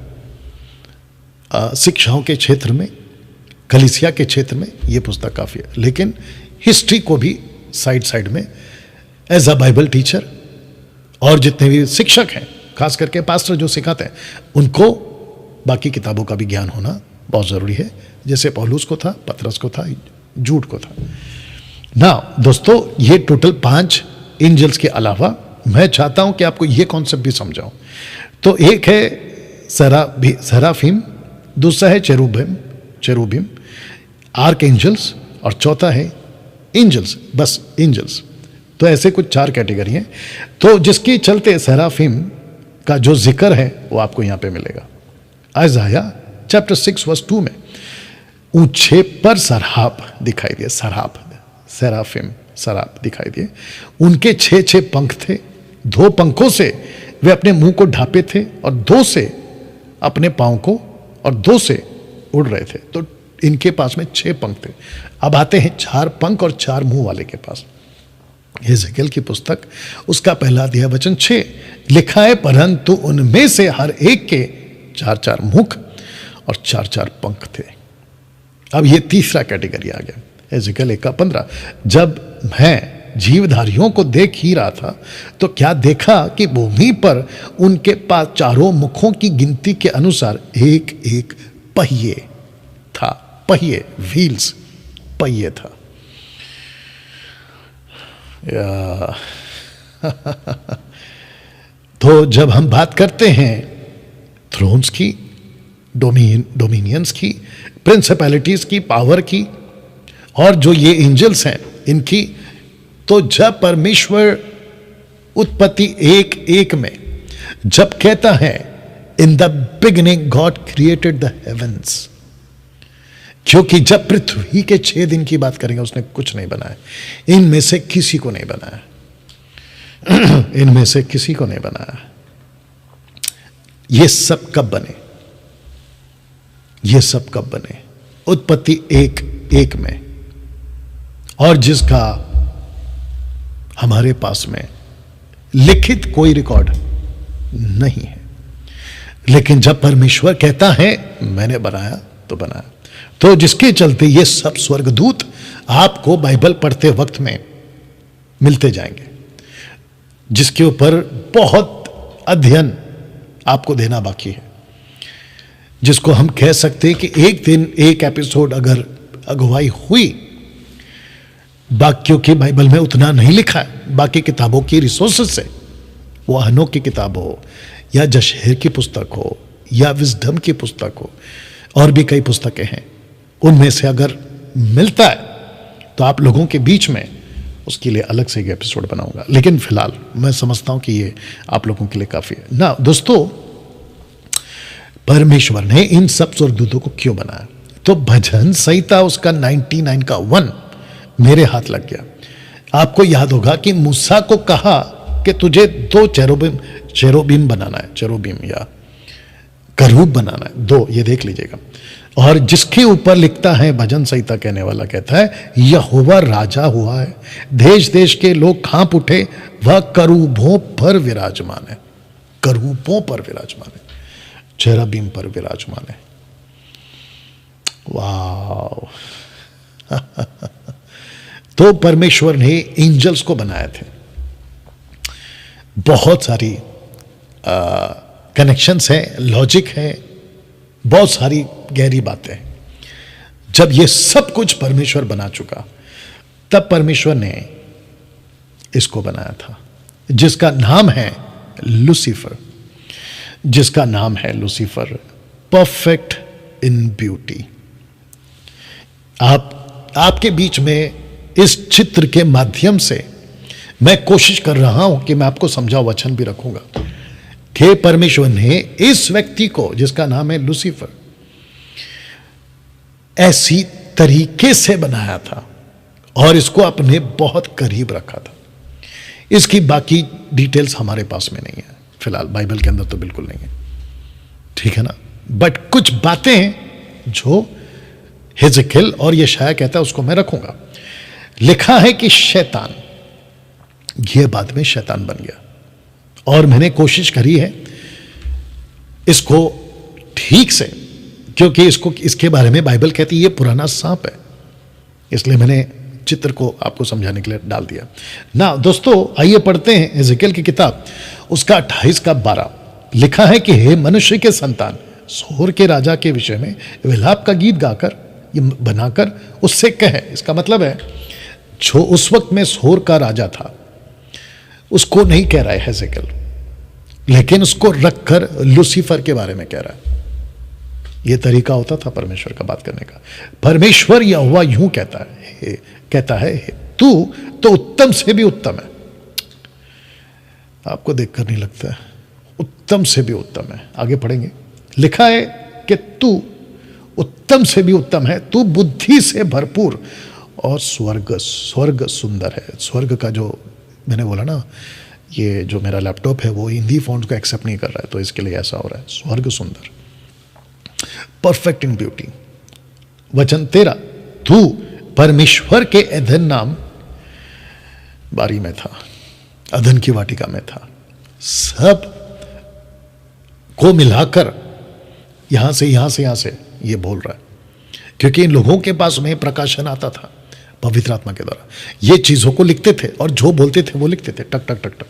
शिक्षाओं के क्षेत्र में, कलीसिया के क्षेत्र में ये पुस्तक काफ़ी है। लेकिन हिस्ट्री को भी साइड में एज अ बाइबल टीचर, और जितने भी शिक्षक हैं, खास करके पास्टर जो सिखाते हैं, उनको बाकी किताबों का भी ज्ञान होना बहुत ज़रूरी है। जैसे पौलुस को था, पतरस को था, जूड को था ना। दोस्तों, ये टोटल 5 एंजल्स के अलावा मैं चाहता हूं कि आपको ये कॉन्सेप्ट भी समझाऊं। तो एक है सेराफिम, दूसरा है चेरुबिम, आर्क एंजल्स, और चौथा है एंजल्स, बस एंजल्स। तो ऐसे कुछ 4 कैटेगरी हैं। तो जिसके चलते सेराफिम का जो जिक्र है वो आपको यहां पे मिलेगा। आइज़ाया चैप्टर 6 वर्स 2 में ऊंचे पर सराप दिखाई दिए, सेराफिम सराप दिखाई दिए। उनके 6 पंख थे, 2 पंखों से वे अपने मुंह को ढांपे थे, और 2 से अपने पांव को, और 2 से उड़ रहे थे। तो इनके पास में 6 पंख थे। अब आते हैं 4 पंख और 4 मुंह वाले के पास। यहेजकेल की पुस्तक, उसका पहला अध्याय वचन 6 लिखा है, परंतु उनमें से हर एक के 4-4 मुख और 4-4 पंख थे। अब ये तीसरा कैटेगरी आ गया। यहेजकेल 1:15, जब मैं जीवधारियों को देख ही रहा था तो क्या देखा कि भूमि पर उनके पास 4 मुखों की गिनती के अनुसार एक पहिए था, पहिए, व्हील्स, पहिए था। तो जब हम बात करते हैं थ्रोन्स की, डोमिनियंस की, प्रिंसिपैलिटीज की, पावर की, और जो ये एंजल्स हैं इनकी, तो जब परमेश्वर उत्पत्ति 1:1 में जब कहता है in the beginning God created the heavens, क्योंकि जब पृथ्वी के 6 दिन की बात करेंगे उसने कुछ नहीं बनाया, इनमें से किसी को नहीं बनाया, इनमें से किसी को नहीं बनाया। ये सब कब बने? ये सब कब बने? उत्पत्ति 1:1 में, और जिसका हमारे पास में लिखित कोई रिकॉर्ड नहीं है। लेकिन जब परमेश्वर कहता है मैंने बनाया तो बनाया, तो जिसके चलते ये सब स्वर्गदूत आपको बाइबल पढ़ते वक्त में मिलते जाएंगे, जिसके ऊपर बहुत अध्ययन आपको देना बाकी है, जिसको हम कह सकते हैं कि एक दिन एक एपिसोड अगर अगुवाई हुई, बाकियों की बाइबल में उतना नहीं लिखा है, बाकी किताबों की रिसोर्सेज से, वो हनोक की किताब हो या जशेर की पुस्तक हो या विजडम की पुस्तक हो, और भी कई पुस्तकें हैं, उनमें से अगर मिलता है तो आप लोगों के बीच में उसके लिए अलग से एक एपिसोड बनाऊंगा। लेकिन फिलहाल मैं समझता हूं कि ये आप लोगों के लिए काफी है ना। दोस्तों, परमेश्वर ने इन सब स्वर्गदूतों को क्यों बनाया? तो भजन संहिता उसका 99 का 1 मेरे हाथ लग गया। आपको याद होगा कि मूसा को कहा कि तुझे 2 चेरोबीम बनाना है, चेरोबीम या करूब बनाना है, 2, ये देख लीजिएगा। और जिसके ऊपर लिखता है भजन संहिता कहने वाला कहता है यहोवा राजा हुआ है, देश देश के लोग कांप उठे, वह करूबों पर विराजमान है, करूबों पर विराजमान है, चेराबीम पर विराजमान है। वाह! तो परमेश्वर ने एंजल्स को बनाए थे। बहुत सारी कनेक्शंस हैं, लॉजिक है, बहुत सारी गहरी बातें हैं। जब ये सब कुछ परमेश्वर बना चुका, तब परमेश्वर ने इसको बनाया था, जिसका नाम है लूसीफर, जिसका नाम है लूसीफर, परफेक्ट इन ब्यूटी। आपके बीच में इस चित्र के माध्यम से मैं कोशिश कर रहा हूं कि मैं आपको समझाऊं, वचन भी रखूंगा कि परमेश्वर ने इस व्यक्ति को, जिसका नाम है लूसीफर, ऐसी तरीके से बनाया था और इसको अपने बहुत करीब रखा था। इसकी बाकी डिटेल्स हमारे पास में नहीं है फिलहाल, बाइबल के अंदर तो बिल्कुल नहीं है, ठीक है ना। बट कुछ बातें हैं जो हिजकिय्याह और यशायाह कहता है, उसको मैं रखूंगा। लिखा है कि शैतान, यह बाद में शैतान बन गया, और मैंने कोशिश करी है इसको ठीक से, क्योंकि इसके बारे में बाइबल कहती है ये पुराना सांप है, इसलिए मैंने चित्र को आपको समझाने के लिए डाल दिया ना। दोस्तों, आइए पढ़ते हैं हिजकिय्याह की किताब, उसका 28 का 12। लिखा है कि हे मनुष्य के संतान, सोर के राजा के विषय में विलाप का गीत गाकर, ये बनाकर उससे कहे। इसका मतलब है जो उस वक्त में सोर का राजा था उसको नहीं कह रहा है हिजकिय्याह, लेकिन उसको रखकर लूसीफर के बारे में कह रहा है। यह तरीका होता था परमेश्वर का बात करने का। परमेश्वर यहोवा यूं कहता है तू तो उत्तम से भी उत्तम है। आपको देखकर नहीं लगता है? उत्तम से भी उत्तम है। आगे पढ़ेंगे, लिखा है कि तू उत्तम से भी उत्तम है, तू बुद्धि से भरपूर, और स्वर्ग सुंदर है। स्वर्ग का जो मैंने बोला ना, ये जो मेरा लैपटॉप है वो हिंदी फॉन्ट को एक्सेप्ट नहीं कर रहा है, तो इसके लिए ऐसा हो रहा है। स्वर्ग सुंदर, परफेक्ट इन ब्यूटी। वचन 13, तू परमेश्वर के अधन नाम बारी में था, अधन की वाटिका में था। सब को मिलाकर यहां से ये बोल रहा है, क्योंकि इन लोगों के पास में प्रकाशन आता था पवित्र आत्मा के द्वारा। ये चीजों को लिखते थे और जो बोलते थे वो लिखते थे, टक टक टक टक।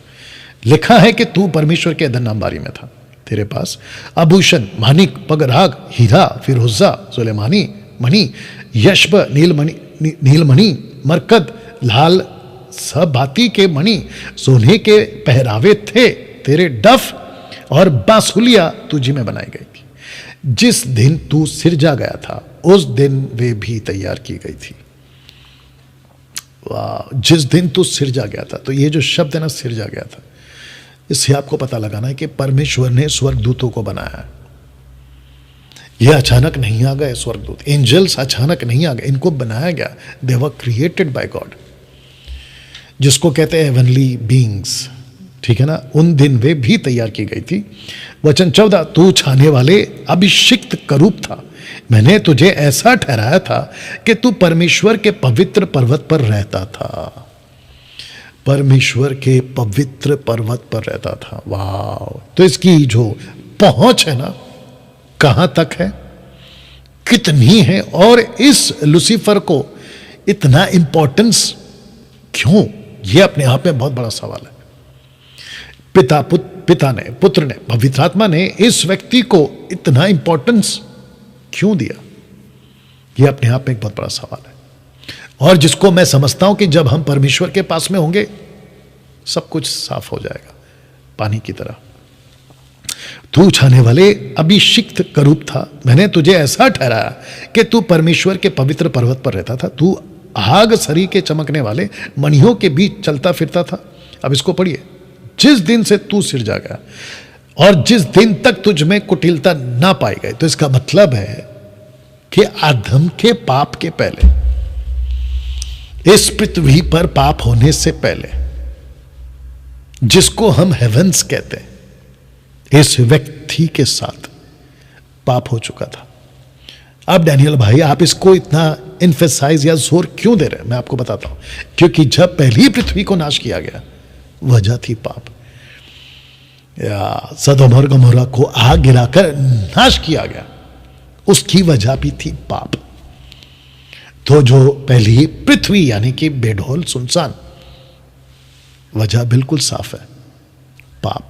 लिखा है कि तू परमेश्वर के अधन नाम बारी में था। तेरे पास आभूषण, मानिक, पगराग, हीरा, फिरोजा, सुलेमानी, मणि, यशब, नीलमणि, मरकद, लाल सब भांति के मणि, सोने के पहरावे थे। तेरे डफ और बांसुलिया तुझी में बनाई गई थी। जिस दिन तू सिरजा गया था उस दिन वे भी तैयार की गई थी। वाह, जिस दिन तू सिरजा गया था। तो ये जो शब्द है ना, सिरजा गया था, इससे आपको पता लगाना है कि परमेश्वर ने स्वर्गदूतों को बनाया है। ये अचानक नहीं आ गए स्वर्गदूत, एंजल्स अचानक नहीं आ गए, इनको बनाया गया। दे वर क्रिएटेड बाय गॉड, जिसको कहते हैं हेवनली बीइंग्स, ठीक है ना। उन दिन वे भी तैयार की गई थी। वचन 14, तू छाने वाले अभिषिक्त करूप था, मैंने तुझे ऐसा ठहराया था कि तू परमेश्वर के पवित्र पर्वत पर रहता था। परमेश्वर के पवित्र पर्वत पर रहता था। वाह, तो इसकी जो पहुंच है ना, कहां तक है, कितनी है, और इस लूसीफर को इतना इंपॉर्टेंस क्यों, यह अपने आप में बहुत बड़ा सवाल है। पिता ने, पुत्र ने, पवित्र आत्मा ने इस व्यक्ति को इतना इंपॉर्टेंस क्यों दिया, यह अपने आप में एक बहुत बड़ा सवाल है। और जिसको मैं समझता हूं कि जब हम परमेश्वर के पास में होंगे सब कुछ साफ हो जाएगा, पानी की तरह। तू छाने वाले अभिषिक्त करूप था, मैंने तुझे ऐसा ठहराया कि तू परमेश्वर के पवित्र पर्वत पर रहता था। तू आग सरी के चमकने वाले मणियों के बीच चलता फिरता था। अब इसको पढ़िए, जिस दिन से तू सिरजा गया और जिस दिन तक तुझ में कुटिलता ना पाई गई। तो इसका मतलब है कि आदम के पाप के पहले, इस पृथ्वी पर पाप होने से पहले, जिसको हम हेवेंस कहते हैं, इस व्यक्ति के साथ पाप हो चुका था। अब डैनियल भाई, आप इसको इतना इन्फेसाइज या जोर क्यों दे रहे हैं, मैं आपको बताता हूं। क्योंकि जब पहली पृथ्वी को नाश किया गया, वजह थी पाप। या सदोम और गमोरा को आग गिराकर नाश किया गया, उसकी वजह भी थी पाप। तो जो पहली पृथ्वी यानी कि बेढोल सुनसान, वजह बिल्कुल साफ है, पाप।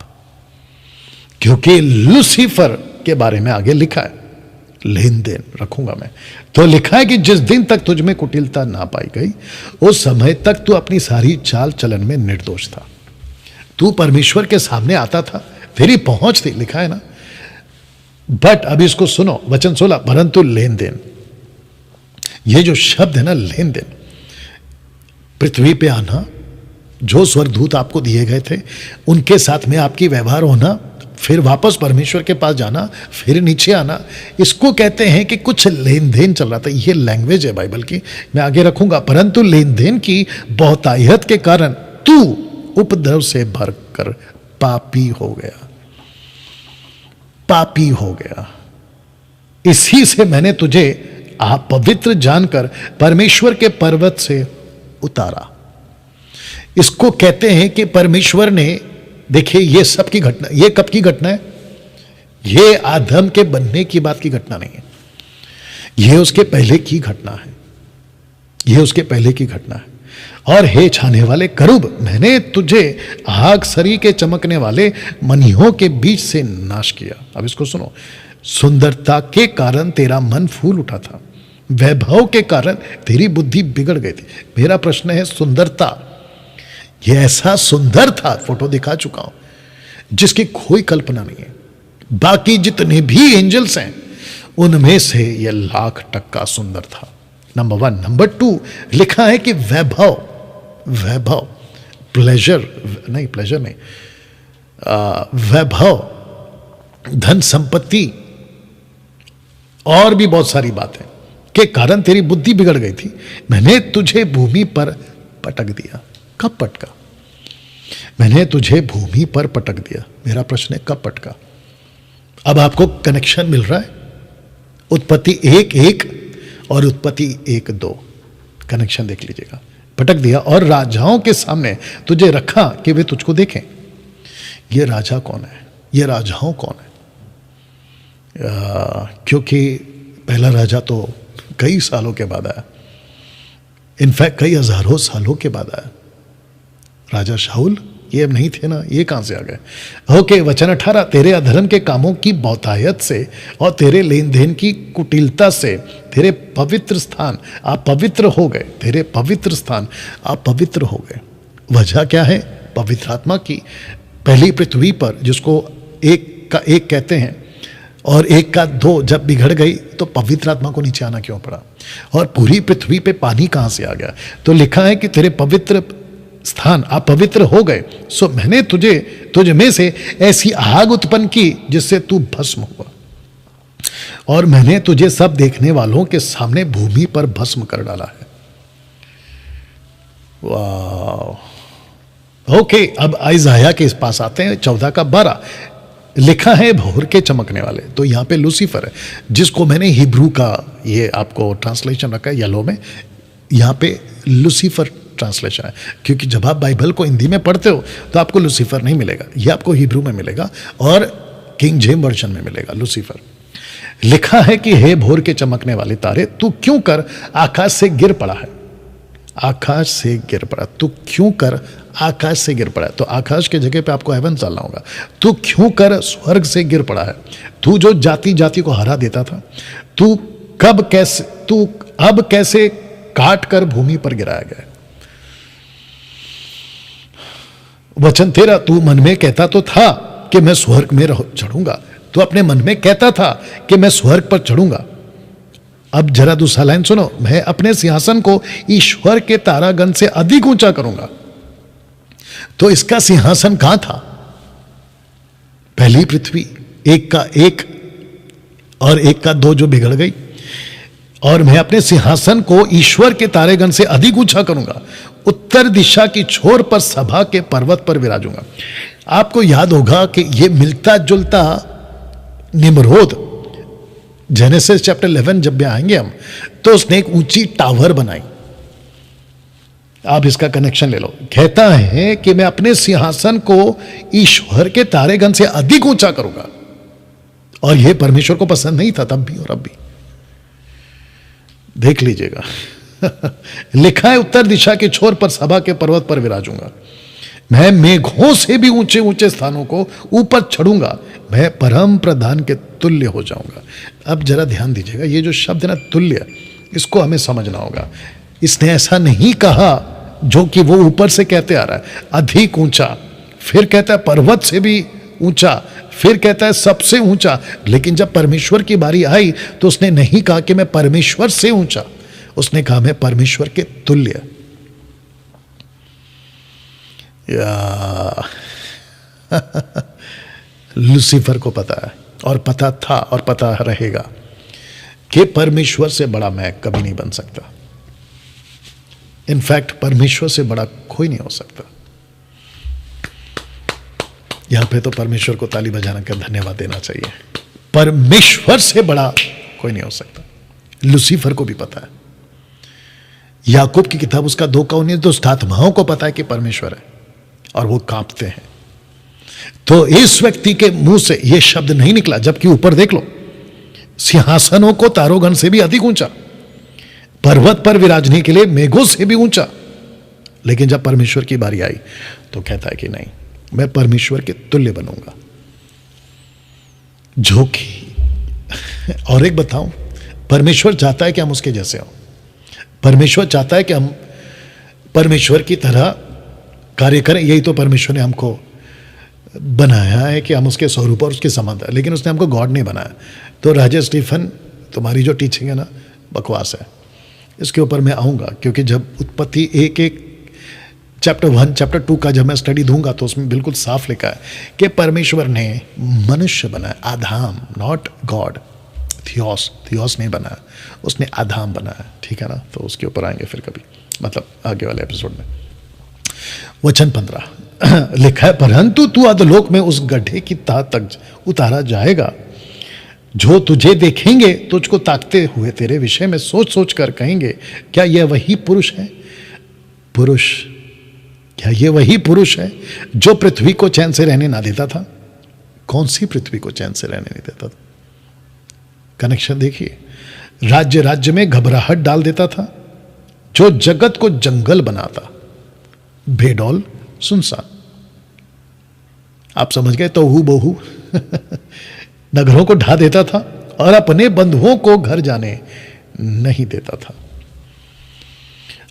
क्योंकि लूसीफर के बारे में आगे लिखा है, लेन देन रखूंगा मैं, तो लिखा है कि जिस दिन तक तुझ में कुटिलता ना पाई गई उस समय तक तू अपनी सारी चाल चलन में निर्दोष था। तू परमेश्वर के सामने आता था, तेरी पहुंच थी, लिखा है ना। बट अब इसको सुनो, वचन 16, परंतु लेन देन, ये जो शब्द है ना, लेन देन, पृथ्वी पे आना, जो स्वर्गदूत आपको दिए गए थे उनके साथ में आपकी व्यवहार होना, फिर वापस परमेश्वर के पास जाना, फिर नीचे आना, इसको कहते हैं कि कुछ लेन देन चल रहा था। ये लैंग्वेज है बाइबल की, मैं आगे रखूंगा। परंतु लेन देन की बहुतायत के कारण तू उपद्रव से भरकर पापी हो गया, पापी हो गया। इसी से मैंने तुझे आप पवित्र जानकर परमेश्वर के पर्वत से उतारा। इसको कहते हैं कि परमेश्वर ने, देखिए ये सब की घटना, ये कब की घटना है, ये आदम के बनने की बात की घटना नहीं है, ये उसके पहले की घटना है, ये उसके पहले की घटना है। और हे छाने वाले करूब, मैंने तुझे आग सरी के चमकने वाले मणियों के बीच से नाश किया। अब इसको सुनो, सुंदरता के कारण तेरा मन फूल उठा था, वैभव के कारण तेरी बुद्धि बिगड़ गई थी। मेरा प्रश्न है, सुंदरता, ये ऐसा सुंदर था, फोटो दिखा चुका हूं, जिसकी कोई कल्पना नहीं है। बाकी जितने भी एंजल्स हैं उनमें से यह 1,00,000% सुंदर था, नंबर 1। नंबर 2 लिखा है कि वैभव, वैभव, प्लेजर नहीं, प्लेजर नहीं, वैभव, धन संपत्ति और भी बहुत सारी बातें के कारण तेरी बुद्धि बिगड़ गई थी। मैंने तुझे भूमि पर पटक दिया। कब पटका? मैंने तुझे भूमि पर पटक दिया। मेरा प्रश्न है, कब पटका? अब आपको कनेक्शन मिल रहा है, उत्पत्ति 1:1 और उत्पत्ति 1:2, कनेक्शन देख लीजिएगा। पटक दिया और राजाओं के सामने तुझे रखा कि वे तुझको देखें। ये राजा कौन है, ये राजाओं कौन है? क्योंकि पहला राजा तो कई सालों के बाद आया, इनफैक्ट कई हजारों सालों के बाद आया। राजा शाऊल, ये अब नहीं थे ना, ये कहां से आ गए? ओके, वचन 18, तेरे अधर्म के कामों की बहुतायत से और तेरे लेन देन की कुटिलता से तेरे पवित्र स्थान अपवित्र हो गए। तेरे पवित्र स्थान अपवित्र हो गए। वजह क्या है? पवित्र आत्मा की पहली पृथ्वी पर, जिसको एक का एक कहते हैं और एक का दो, जब बिगड़ गई तो पवित्र आत्मा को नीचे आना क्यों पड़ा? और पूरी पृथ्वी पे पानी कहां से आ गया? तो लिखा है कि तेरे पवित्र स्थान अपवित्र हो गए, सो मैंने तुझ में से ऐसी आग उत्पन्न की जिससे तू भस्म हुआ, और मैंने तुझे सब देखने वालों के सामने भूमि पर भस्म कर डाला है। वाह। ओके, अब आइजाया के इस पास आते हैं, 14 का 12 लिखा है भोर के चमकने वाले। तो यहां पे लूसीफर है, जिसको मैंने हिब्रू का ये आपको ट्रांसलेशन रखा है येलो में, यहां पे लूसीफर ट्रांसलेशन है, क्योंकि जब आप बाइबल को हिंदी में पढ़ते हो तो आपको लूसीफर नहीं मिलेगा, ये आपको हिब्रू में मिलेगा और किंग जेम्स वर्जन में मिलेगा लूसीफर। लिखा है कि हे भोर के चमकने वाले तारे, तू क्यों कर आकाश से गिर पड़ा है? आकाश से गिर पड़ा, तू क्यों कर आकाश से गिर पड़ा है? तो आकाश के जगह पे आपको हेवन डालना होगा। तू क्यों कर स्वर्ग से गिर पड़ा है? तू जो जाति जाति को हरा देता था, तू अब कैसे काट कर भूमि पर गिराया गया? वचन 13, तू मन में कहता तो था कि मैं स्वर्ग में चढ़ूंगा। तू अपने मन में कहता था कि मैं स्वर्ग पर चढ़ूंगा। अब जरा दूसरा लाइन सुनो, मैं अपने सिंहासन को ईश्वर के तारागण से अधिक ऊंचा करूंगा। तो इसका सिंहासन कहां था? पहली पृथ्वी, एक का एक और एक का दो जो बिगड़ गई। और मैं अपने सिंहासन को ईश्वर के तारेगण से अधिक ऊंचा करूंगा, उत्तर दिशा की छोर पर सभा के पर्वत पर विराजूंगा। आपको याद होगा कि यह मिलता जुलता निम्रोद, जेनेसिस चैप्टर 11 जब भी आएंगे हम, तो उसने एक ऊंची टावर बनाई। आप इसका कनेक्शन ले लो। कहता है कि मैं अपने सिंहासन को ईश्वर के तारेगण से अधिक ऊंचा करूंगा, और यह परमेश्वर को पसंद नहीं था तब भी और अब भी। देख लीजिएगा लिखा है उत्तर दिशा के छोर पर सभा के पर्वत पर विराजूंगा। मैं मेघों से भी ऊंचे ऊंचे स्थानों को ऊपर चढ़ूंगा, मैं परम प्रधान के तुल्य हो जाऊंगा। अब जरा ध्यान दीजिएगा, ये जो शब्द है ना तुल्य, इसको हमें समझना होगा। इसने ऐसा नहीं कहा जो कि वो ऊपर से कहते आ रहा है, अधिक ऊंचा, फिर कहता है पर्वत से भी ऊंचा, फिर कहता है सबसे ऊंचा। लेकिन जब परमेश्वर की बारी आई तो उसने नहीं कहा कि मैं परमेश्वर से ऊंचा, उसने कहा मैं परमेश्वर के तुल्य। लूसीफर को पता है, और पता था और पता रहेगा कि परमेश्वर से बड़ा मैं कभी नहीं बन सकता। इनफैक्ट परमेश्वर से बड़ा कोई नहीं हो सकता। यहां पे तो परमेश्वर को ताली बजाना का धन्यवाद देना चाहिए। परमेश्वर से बड़ा कोई नहीं हो सकता। लूसीफर को भी पता है। याकूब की किताब उसका 2:19, दुष्ट आत्माओं को पता है कि परमेश्वर है और वो कांपते हैं। तो इस व्यक्ति के मुंह से यह शब्द नहीं निकला, जबकि ऊपर देख लो, सिंहासनों को तारोगण से भी अधिक ऊंचा, पर्वत पर विराजने के लिए मेघों से भी ऊंचा। लेकिन जब परमेश्वर की बारी आई तो कहता है कि नहीं, मैं परमेश्वर के तुल्य बनूंगा। जो कि और एक बताऊं, परमेश्वर चाहता है कि हम उसके जैसे हों। परमेश्वर चाहता है कि हम परमेश्वर की तरह कार्य करें। यही तो परमेश्वर ने हमको बनाया है कि हम उसके स्वरूप और उसके समान है। लेकिन उसने हमको गॉड नहीं बनाया। तो राजा स्टीफन, तुम्हारी जो टीचिंग है ना, बकवास है। इसके ऊपर मैं आऊँगा, क्योंकि जब उत्पत्ति 1 चैप्टर 1 चैप्टर 2 का जब मैं स्टडी दूंगा तो उसमें बिल्कुल साफ लिखा है कि परमेश्वर ने मनुष्य बनाया, आदाम, नॉट गॉड। थियोस नहीं बनाया, उसने आदाम बनाया। ठीक है ना? तो उसके ऊपर आएंगे फिर कभी, मतलब आगे वाले एपिसोड में। वचन 15 लिखा है, परंतु तू अधोलोक में उस गड्ढे की तह तक उतारा जाएगा। जो तुझे देखेंगे तुझको ताकते हुए तेरे विषय में सोच सोच कर कहेंगे, क्या यह वही पुरुष है? पुरुष, क्या यह वही पुरुष है जो पृथ्वी को चैन से रहने ना देता था? कौन सी पृथ्वी को चैन से रहने नहीं देता था? कनेक्शन देखिए। राज्य राज्य में घबराहट डाल देता था, जो जगत को जंगल बनाता, बेडौल सुनसान। आप समझ गए, तो हु बहु नगरों को ढा देता था और अपने बंधुओं को घर जाने नहीं देता था।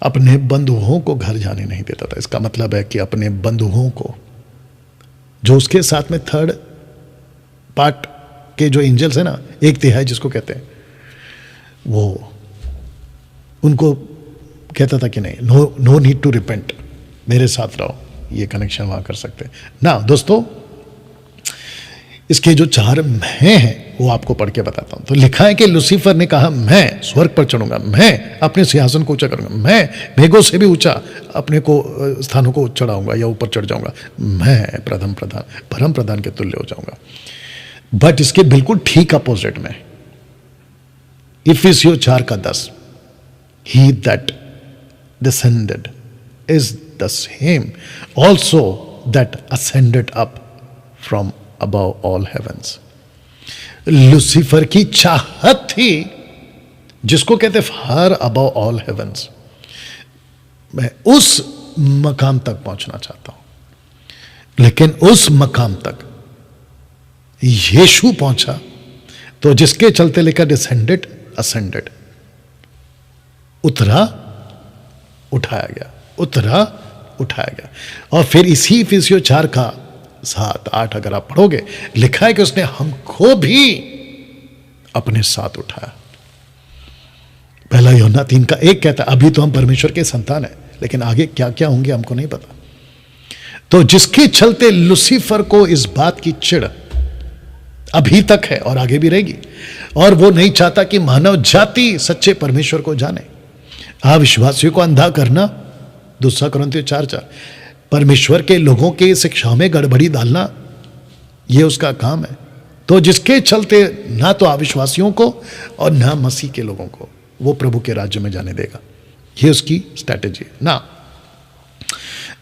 अपने बंधुओं को घर जाने नहीं देता था। इसका मतलब है कि अपने बंधुओं को, जो उसके साथ में थर्ड पार्ट के जो एंजल्स है ना, एक तिहाई जिसको कहते हैं, वो उनको कहता था कि नहीं, नो नीड टू रिपेंट, मेरे साथ रहो। ये कनेक्शन वहां कर सकते हैं ना दोस्तों। इसके जो 4 मैं हैं वो आपको पढ़ के बताता हूं। तो लिखा है कि लूसीफर ने कहा, मैं स्वर्ग पर चढ़ूंगा, मैं अपने सिंहासन को ऊंचा करूंगा, मैं मेघों से भी ऊंचा अपने को स्थानों को चढ़ाऊंगा या ऊपर चढ़ जाऊंगा, मैं परम प्रधान के तुल्य हो जाऊंगा। बट इसके बिल्कुल ठीक अपोजिट में इफिसियों 4:10, he that descended is the same also that ascended up from above all heavens। Lucifer की चाहत थी, जिसको कहते फार अबव ऑल हेवंस, मैं उस मकाम तक पहुंचना चाहता हूं। लेकिन उस मकाम तक यीशु पहुंचा, तो जिसके चलते लिखा डिसेंडेड असेंडेड, उतरा उठाया गया, उतरा उठाया गया। और फिर इसी इफिसियों 4:7-8 अगर आप पढ़ोगे, लिखा है कि उसने हमको भी अपने साथ उठाया। पहला यूहन्ना 3:1 कहता है, अभी तो हम परमेश्वर के संतान हैं, लेकिन आगे क्या क्या होंगे हमको नहीं पता। तो जिसके चलते लूसीफर को इस बात की चिढ़ अभी तक है और आगे भी रहेगी, और वो नहीं चाहता कि मानव जाति सच्चे परमेश्वर को जाने। अविश्वासियों को अंधा करना, 2 कुरिन्थियों 4:4, परमेश्वर के लोगों के शिक्षा में गड़बड़ी डालना, यह उसका काम है। तो जिसके चलते ना तो अविश्वासियों को और ना मसीह के लोगों को वो प्रभु के राज्य में जाने देगा, ये उसकी स्ट्रैटेजी है ना।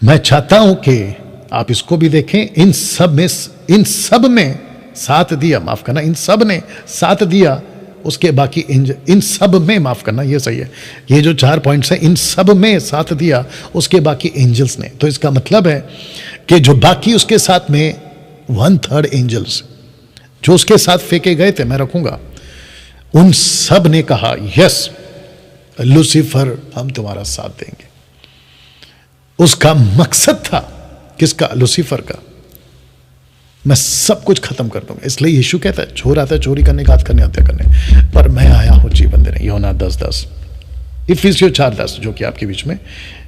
मैं चाहता हूं कि आप इसको भी देखें। इन सब में साथ दिया, माफ करना, इन सब ने साथ दिया, उसके बाकी इन सब में, माफ करना ये सही है, ये जो 4 पॉइंट्स हैं, इन सब में साथ दिया उसके बाकी एंजल्स ने। तो इसका मतलब है कि जो बाकी उसके साथ में 1/3 एंजल्स जो उसके साथ फेंके गए थे, मैं रखूंगा, उन सब ने कहा यस लूसीफर हम तुम्हारा साथ देंगे। उसका मकसद था किसका? लूसीफर का, मैं सब कुछ खत्म कर दूंगा। इसलिए यीशु कहता है, चोर आता है चोरी करने, घात करने, हत्या करने, पर मैं आया हूं जीवन देने। यूहन्ना 10:10, इफिसियों 4:10, जो कि आपके बीच में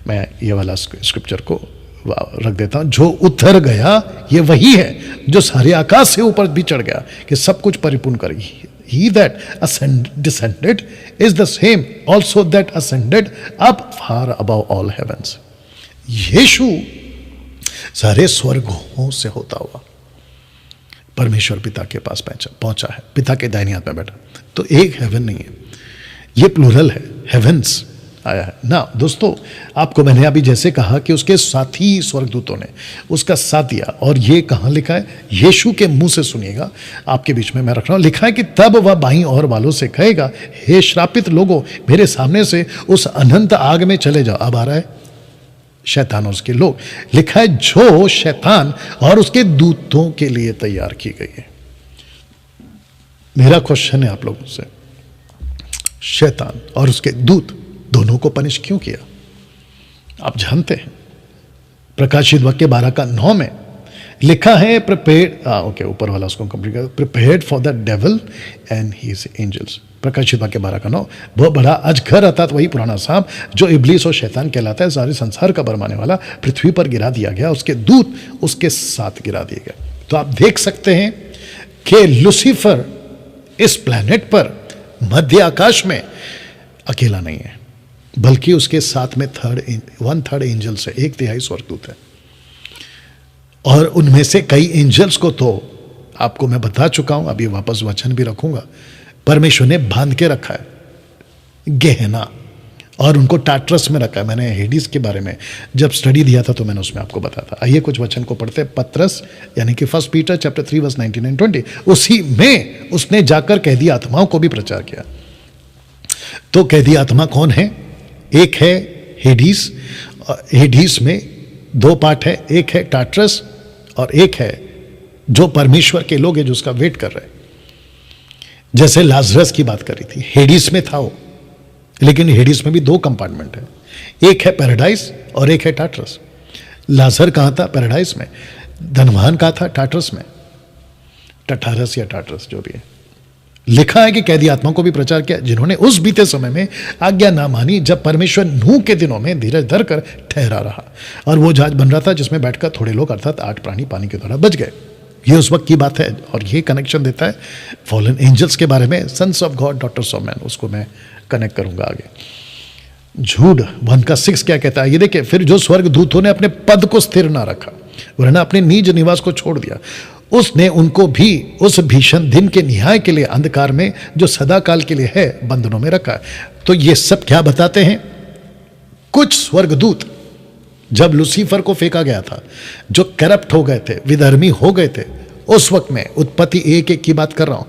मैं ये वाला स्क्रिप्चर को रख देता हूं। जो उतर गया ये वही है जो सारे आकाश से ऊपर भी चढ़ गया कि सब कुछ परिपूर्ण करेगी। He that descended is the same also that ascended up far above all heavens। यीशु सारे स्वर्गों से होता हुआ परमेश्वर पिता के पास पहुंचा है, पिता के दाहिने हाथ में बैठा। तो एक हेवन नहीं है, ये प्लूरल है, हेवेंस आया है ना। दोस्तों आपको मैंने अभी जैसे कहा कि उसके साथी स्वर्गदूतों ने उसका साथ दिया, और ये कहाँ लिखा है? यीशु के मुंह से सुनिएगा, आपके बीच में मैं रख रहा हूं। लिखा है कि तब वह बाईं ओर वालों से कहेगा, हे श्रापित लोगों, मेरे सामने से उस अनंत आग में चले जाओ। अब आ रहा है शैतान और उसके लोग। लिखा है जो शैतान और उसके दूतों के लिए तैयार की गई है। मेरा क्वेश्चन है आप लोगों से, शैतान और उसके दूत दोनों को पनिश क्यों किया? आप जानते हैं, प्रकाशित वाक्य 12:9 में लिखा है प्रिपेयर्ड, ऊपर वाला उसको कंप्लीट कर, prepared for the devil and his angels. प्रकाशित वाक्य 12:9, वह बड़ा अजगर अर्थात वही पुराना सांप जो इब्लीस और शैतान कहलाता है, सारे संसार का बरमाने वाला, पृथ्वी पर गिरा दिया गया, उसके दूत उसके साथ गिरा दिए गए। तो आप देख सकते हैं कि लूसीफर इस प्लैनेट पर मध्य आकाश में अकेला नहीं है, बल्कि उसके साथ में 1/3 एंजल से 1/3 स्वर्गदूत है। और उनमें से कई एंजल्स को तो आपको मैं बता चुका हूं, अभी वापस वचन भी रखूंगा, परमेश्वर ने बांध के रखा है गेहना, और उनको टाट्रस में रखा है। मैंने हेडिस के बारे में जब स्टडी दिया था तो मैंने उसमें आपको बताया था। आइए कुछ वचन को पढ़ते हैं। पत्रस यानी कि 1 पीटर चैप्टर 3 वर्स 19 and 20, उसी में उसने जाकर कैदी आत्माओं को भी प्रचार किया। तो कैदी आत्मा कौन है? एक है हेडिस में 2 पार्ट है, एक है टाट्रस और एक है जो परमेश्वर के लोग हैं जो उसका वेट कर रहे हैं। जैसे लाजरस की बात करी थी, हेडिस में था वो, लेकिन हेडिस में भी 2 कंपार्टमेंट है, एक है पैराडाइज और एक है टाटरस। लाजर कहाँ था? पैराडाइज में। धनवान कहाँ था? टाटरस में, टटारस या टाटरस जो भी है। लिखा है कि कैदी आत्मा को भी प्रचार किया जिन्होंने उस बीते समय में आज्ञा ना मानी, जब परमेश्वर नूह के दिनों में धीरज धर कर ठहरा रहा, और वो जहाज बन रहा था जिसमें बैठकर थोड़े लोग अर्थात 8 प्राणी पानी के द्वारा बच गए। ये उस वक्त की बात है, और ये कनेक्शन देता है फॉलन एंजल्स के बारे में, sons of God, daughters of man, उसको मैं कनेक्ट करूंगा आगे। झूठ 1:6 क्या कहता है ये देखिए, फिर जो स्वर्ग दूतों ने अपने पद को स्थिर ना रखा वरना अपने निज निवास को छोड़ दिया, उसने उनको भी उस भीषण दिन के न्याय के लिए अंधकार में जो सदा काल के लिए है बंधनों में रखा। तो ये सब क्या बताते हैं? कुछ स्वर्गदूत जब लूसीफर को फेंका गया था, जो करप्ट हो गए थे, विधर्मी हो गए थे, उस वक्त में उत्पत्ति 1:1 की बात कर रहा हूं,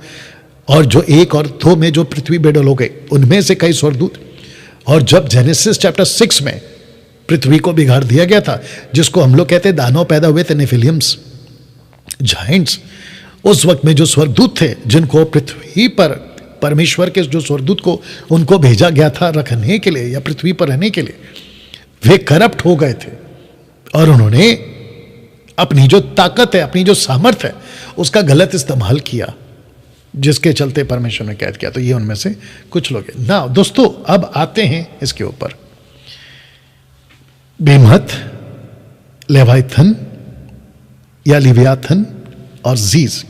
और जो 1 और 2 में जो पृथ्वी बेडल हो गए उनमें से कई स्वर्गदूत, और जब जेनेसिस चैप्टर 6 में पृथ्वी को बिगाड़ दिया गया था, जिसको हम लोग कहते हैं दानव पैदा हुए थे, नेफिलियम्स, जाइंट्स, उस वक्त में जो स्वर्गदूत थे जिनको पृथ्वी पर परमेश्वर के जो स्वर्गदूत को उनको भेजा गया था रखने के लिए या पृथ्वी पर रहने के लिए, वे करप्ट हो गए थे और उन्होंने अपनी जो ताकत है, अपनी जो सामर्थ है, उसका गलत इस्तेमाल किया, जिसके चलते परमेश्वर ने कैद किया। तो ये उनमें से कुछ लोग हैं ना। दोस्तों अब आते हैं इसके ऊपर, बेमत, लेवाइथन या लिवियाथन और जीज।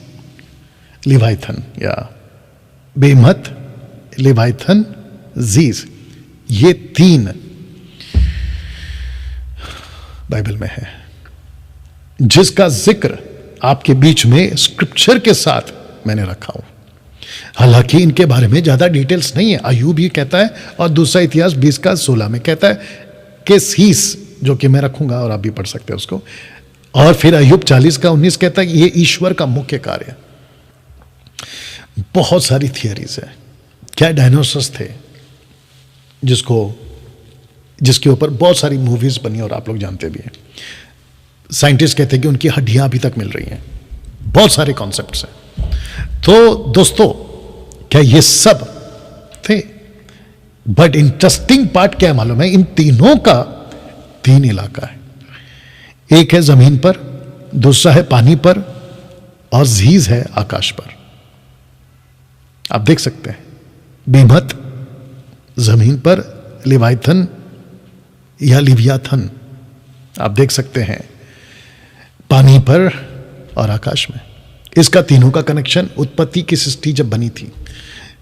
लिवाइथन या बेमत, लिवाइथन, जीज, ये 3 बाइबल में है, जिसका जिक्र आपके बीच में स्क्रिप्चर के साथ मैंने रखा हूं। हालांकि इनके बारे में ज्यादा डिटेल्स नहीं है। अय्यूब ये कहता है और दूसरा इतिहास 20:16 में कहता है कि सीस, जो कि मैं रखूंगा और आप भी पढ़ सकते हैं उसको, और फिर अय्यूब 40:19 कहता है कि ये ईश्वर का मुख्य कार्य है। बहुत सारी थियरीज है। क्या डायनासोर्स थे जिसके ऊपर बहुत सारी मूवीज बनी और आप लोग जानते भी हैं। साइंटिस्ट कहते हैं कि उनकी हड्डियां अभी तक मिल रही हैं। बहुत सारे कॉन्सेप्ट्स हैं। तो दोस्तों क्या ये सब थे? बट इंटरेस्टिंग पार्ट क्या है मालूम है? इन तीनों का 3 इलाका है। एक है जमीन पर, दूसरा है पानी पर, और जीज है आकाश पर। आप देख सकते हैं, बेमत जमीन पर, लिवाइथन या लिवियाथन आप देख सकते हैं पानी पर और आकाश में। इसका तीनों का कनेक्शन उत्पत्ति की सृष्टि जब बनी थी,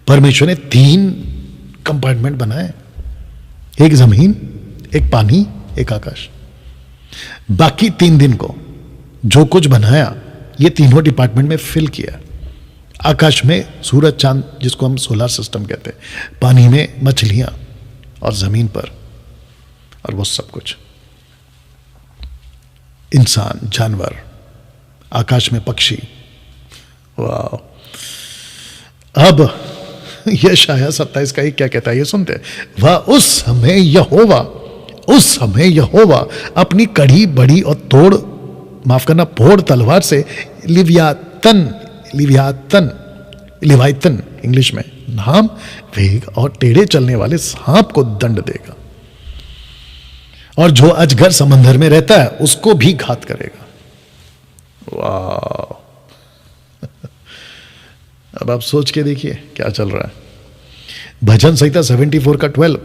परमेश्वर ने 3 कंपार्टमेंट बनाए, एक जमीन, एक पानी, एक आकाश। बाकी 3 दिन को जो कुछ बनाया ये तीनों डिपार्टमेंट में फिल किया। आकाश में सूरज चांद, जिसको हम सोलर सिस्टम कहते हैं, पानी में मछलियां, और जमीन पर और वो सब कुछ, इंसान, जानवर, आकाश में पक्षी। वाह! अब यशाया 27 का ही क्या कहता है ये सुनते हैं। वह उस समय यहोवा अपनी कड़ी, बड़ी और फोड़ तलवार से लिवाइतन इंग्लिश में नाम, वेग और टेढ़े चलने वाले सांप को दंड देगा, और जो अजगर समंदर में रहता है उसको भी घात करेगा। वाह! अब आप सोच के देखिए क्या चल रहा है। भजन संहिता 74 का 12,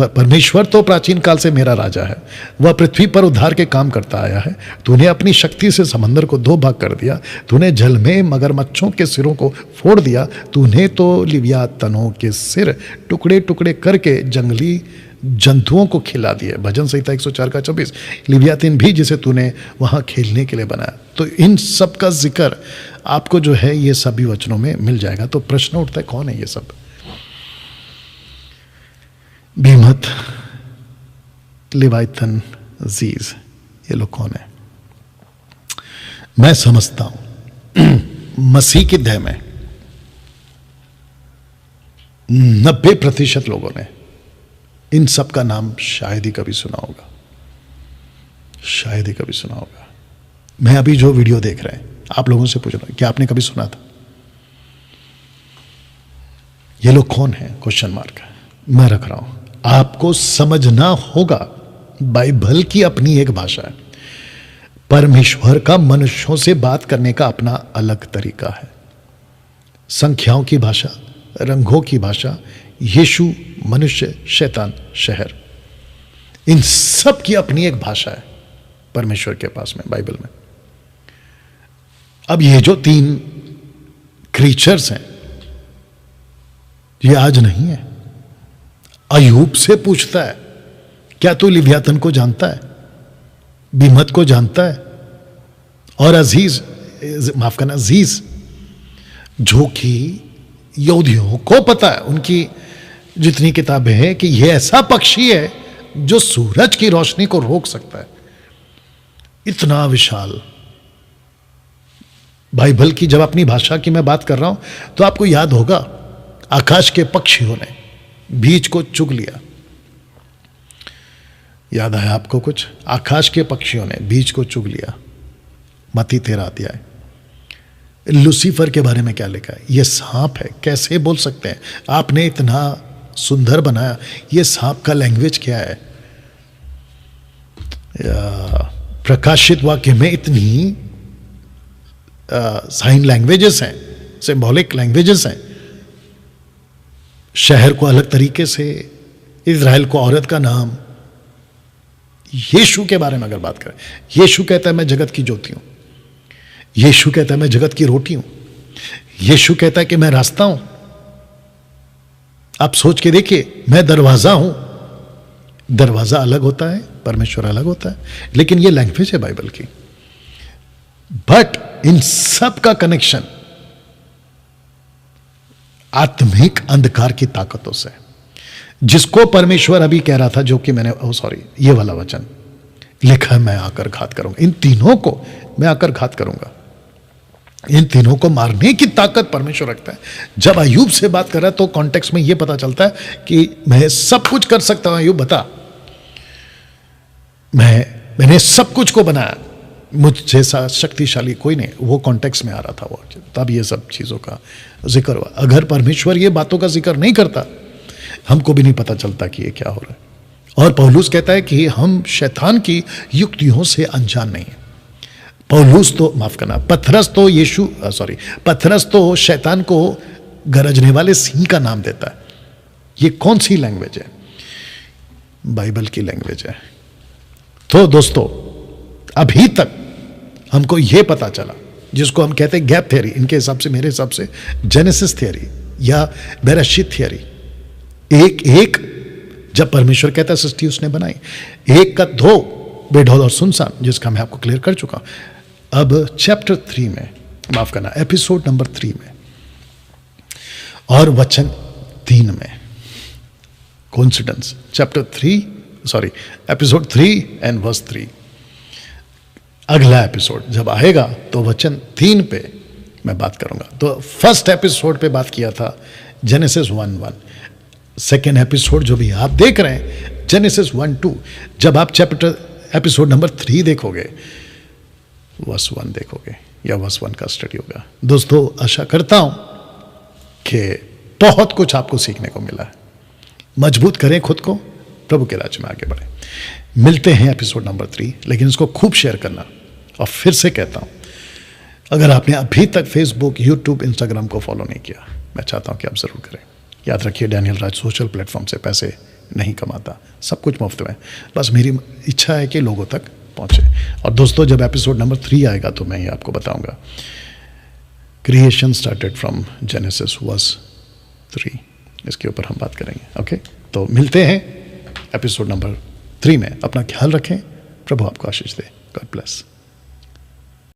परमेश्वर तो प्राचीन काल से मेरा राजा है, वह पृथ्वी पर उद्धार के काम करता आया है। तूने अपनी शक्ति से समंदर को 2 भाग कर दिया, तूने जल में मगरमच्छों के सिरों को फोड़ दिया, तूने तो लिव्यातनों के सिर टुकड़े टुकड़े करके जंगली जंतुओं को खिला दिए। भजन संहिता 104 का 24, लिव्यातिन भी जिसे तूने वहां खेलने के लिए बनाया। तो इन सब का जिक्र आपको जो है ये सभी वचनों में मिल जाएगा। तो प्रश्न उठता है, कौन है ये सब? बेमत, लिवाइथन, जीज, ये लोग कौन है? मैं समझता हूं मसीह की देह में 90% लोगों ने इन सब का नाम शायद ही कभी सुना होगा, शायद ही कभी सुना होगा। मैं अभी जो वीडियो देख रहे हैं आप लोगों से पूछ रहा हूं, क्या आपने कभी सुना था? ये लोग कौन है? क्वेश्चन मार्क मैं रख रहा हूं। आपको समझना होगा, बाइबल की अपनी एक भाषा है। परमेश्वर का मनुष्यों से बात करने का अपना अलग तरीका है। संख्याओं की भाषा, रंगों की भाषा, यीशु, मनुष्य, शैतान, शहर, इन सब की अपनी एक भाषा है परमेश्वर के पास में, बाइबल में। अब ये जो 3 क्रीचर्स हैं, ये आज नहीं है। अय्यूब से पूछता है, क्या तू लिव्यातन को जानता है, बीमत को जानता है? और अजीज, माफ करना, अजीज, जो कि यहूदियों को पता है, उनकी जितनी किताबें हैं, कि यह ऐसा पक्षी है जो सूरज की रोशनी को रोक सकता है। इतना विशाल बाइबल की, जब अपनी भाषा की मैं बात कर रहा हूं तो आपको याद होगा, आकाश के पक्षियों ने बीज को चुग लिया। याद आया आपको कुछ? आकाश के पक्षियों ने बीज को चुग लिया। मत्ती 13 अध्याय। लूसीफर के बारे में क्या लिखा है? यह सांप है। कैसे बोल सकते हैं? आपने इतना सुंदर बनाया, यह सांप का लैंग्वेज क्या है? प्रकाशित वाक्य में इतनी साइन लैंग्वेजेस हैं, सिंबॉलिक लैंग्वेजेस हैं। शहर को अलग तरीके से, इज़राइल को औरत का नाम। यीशु के बारे में अगर बात करें, यीशु कहता है मैं जगत की ज्योति हूं। यीशु कहता है मैं जगत की रोटी हूं। यीशु कहता है कि मैं रास्ता हूं। आप सोच के देखिए, मैं दरवाजा हूं। दरवाजा अलग होता है, परमेश्वर अलग होता है, लेकिन यह लैंग्वेज है बाइबल की। बट इन सब का कनेक्शन आत्मिक अंधकार की ताकतों से, जिसको परमेश्वर अभी कह रहा था, जो कि मैंने ये वाला वचन लिखा है, मैं आकर घात करूंगा। इन तीनों को मैं आकर घात करूंगा। इन तीनों को मारने की ताकत परमेश्वर रखता है। जब अय्यूब से बात कर रहा है तो कॉन्टेक्स्ट में यह पता चलता है कि मैं सब कुछ कर सकता हूं। अय्यूब बता, मैंने सब कुछ को बनाया, मुझ जैसा शक्तिशाली कोई नहीं। वो कॉन्टेक्स्ट में आ रहा था वो, तब ये सब चीजों का जिक्र हुआ। अगर परमेश्वर ये बातों का जिक्र नहीं करता, हमको भी नहीं पता चलता कि ये क्या हो रहा है। और पौलुस कहता है कि हम शैतान की युक्तियों से अनजान नहीं है। पौलुस तो, माफ करना, पतरस तो शैतान को गरजने वाले सिंह का नाम देता है। ये कौन सी लैंग्वेज है? बाइबल की लैंग्वेज है। तो दोस्तों, अभी तक हमको यह पता चला, जिसको हम कहते हैं गैप थ्योरी, इनके हिसाब से, मेरे हिसाब से जेनेसिस थ्योरी या बेराशीत थ्योरी। एक जब परमेश्वर कहता है सृष्टि उसने बनाई, 1 का 2 बेढौल और सुनसान, जिसका मैं आपको क्लियर कर चुका। अब चैप्टर 3 में, माफ करना, एपिसोड नंबर 3 में और वचन 3 में, कोइंसिडेंस, एपिसोड 3 एंड वर्स 3। अगला एपिसोड जब आएगा तो वचन 3 पे मैं बात करूंगा। तो फर्स्ट एपिसोड पे बात किया था जेनेसिस 1:1। सेकेंड एपिसोड जो भी आप देख रहे हैं, जेनेसिस 1:2। जब आप एपिसोड नंबर 3 देखोगे, वर्स 1 देखोगे, या वर्स 1 का स्टडी होगा। दोस्तों, आशा करता हूं कि बहुत कुछ आपको सीखने को मिला है। मजबूत करें खुद को, प्रभु के राज्य में आगे बढ़े। मिलते हैं एपिसोड नंबर 3, लेकिन इसको खूब शेयर करना। और फिर से कहता हूं, अगर आपने अभी तक फेसबुक, यूट्यूब, इंस्टाग्राम को फॉलो नहीं किया, मैं चाहता हूं कि आप जरूर करें। याद रखिए, डैनियल राज सोशल प्लेटफॉर्म से पैसे नहीं कमाता, सब कुछ मुफ्त में। बस मेरी इच्छा है कि लोगों तक पहुंचे। और दोस्तों, जब एपिसोड नंबर 3 आएगा तो मैं ये आपको बताऊंगा, creation started from Genesis verse 3, इसके ऊपर हम बात करेंगे। ओके, तो मिलते हैं एपिसोड नंबर 3 में। अपना ख्याल रखें, प्रभु आपको आशीष दे। God bless.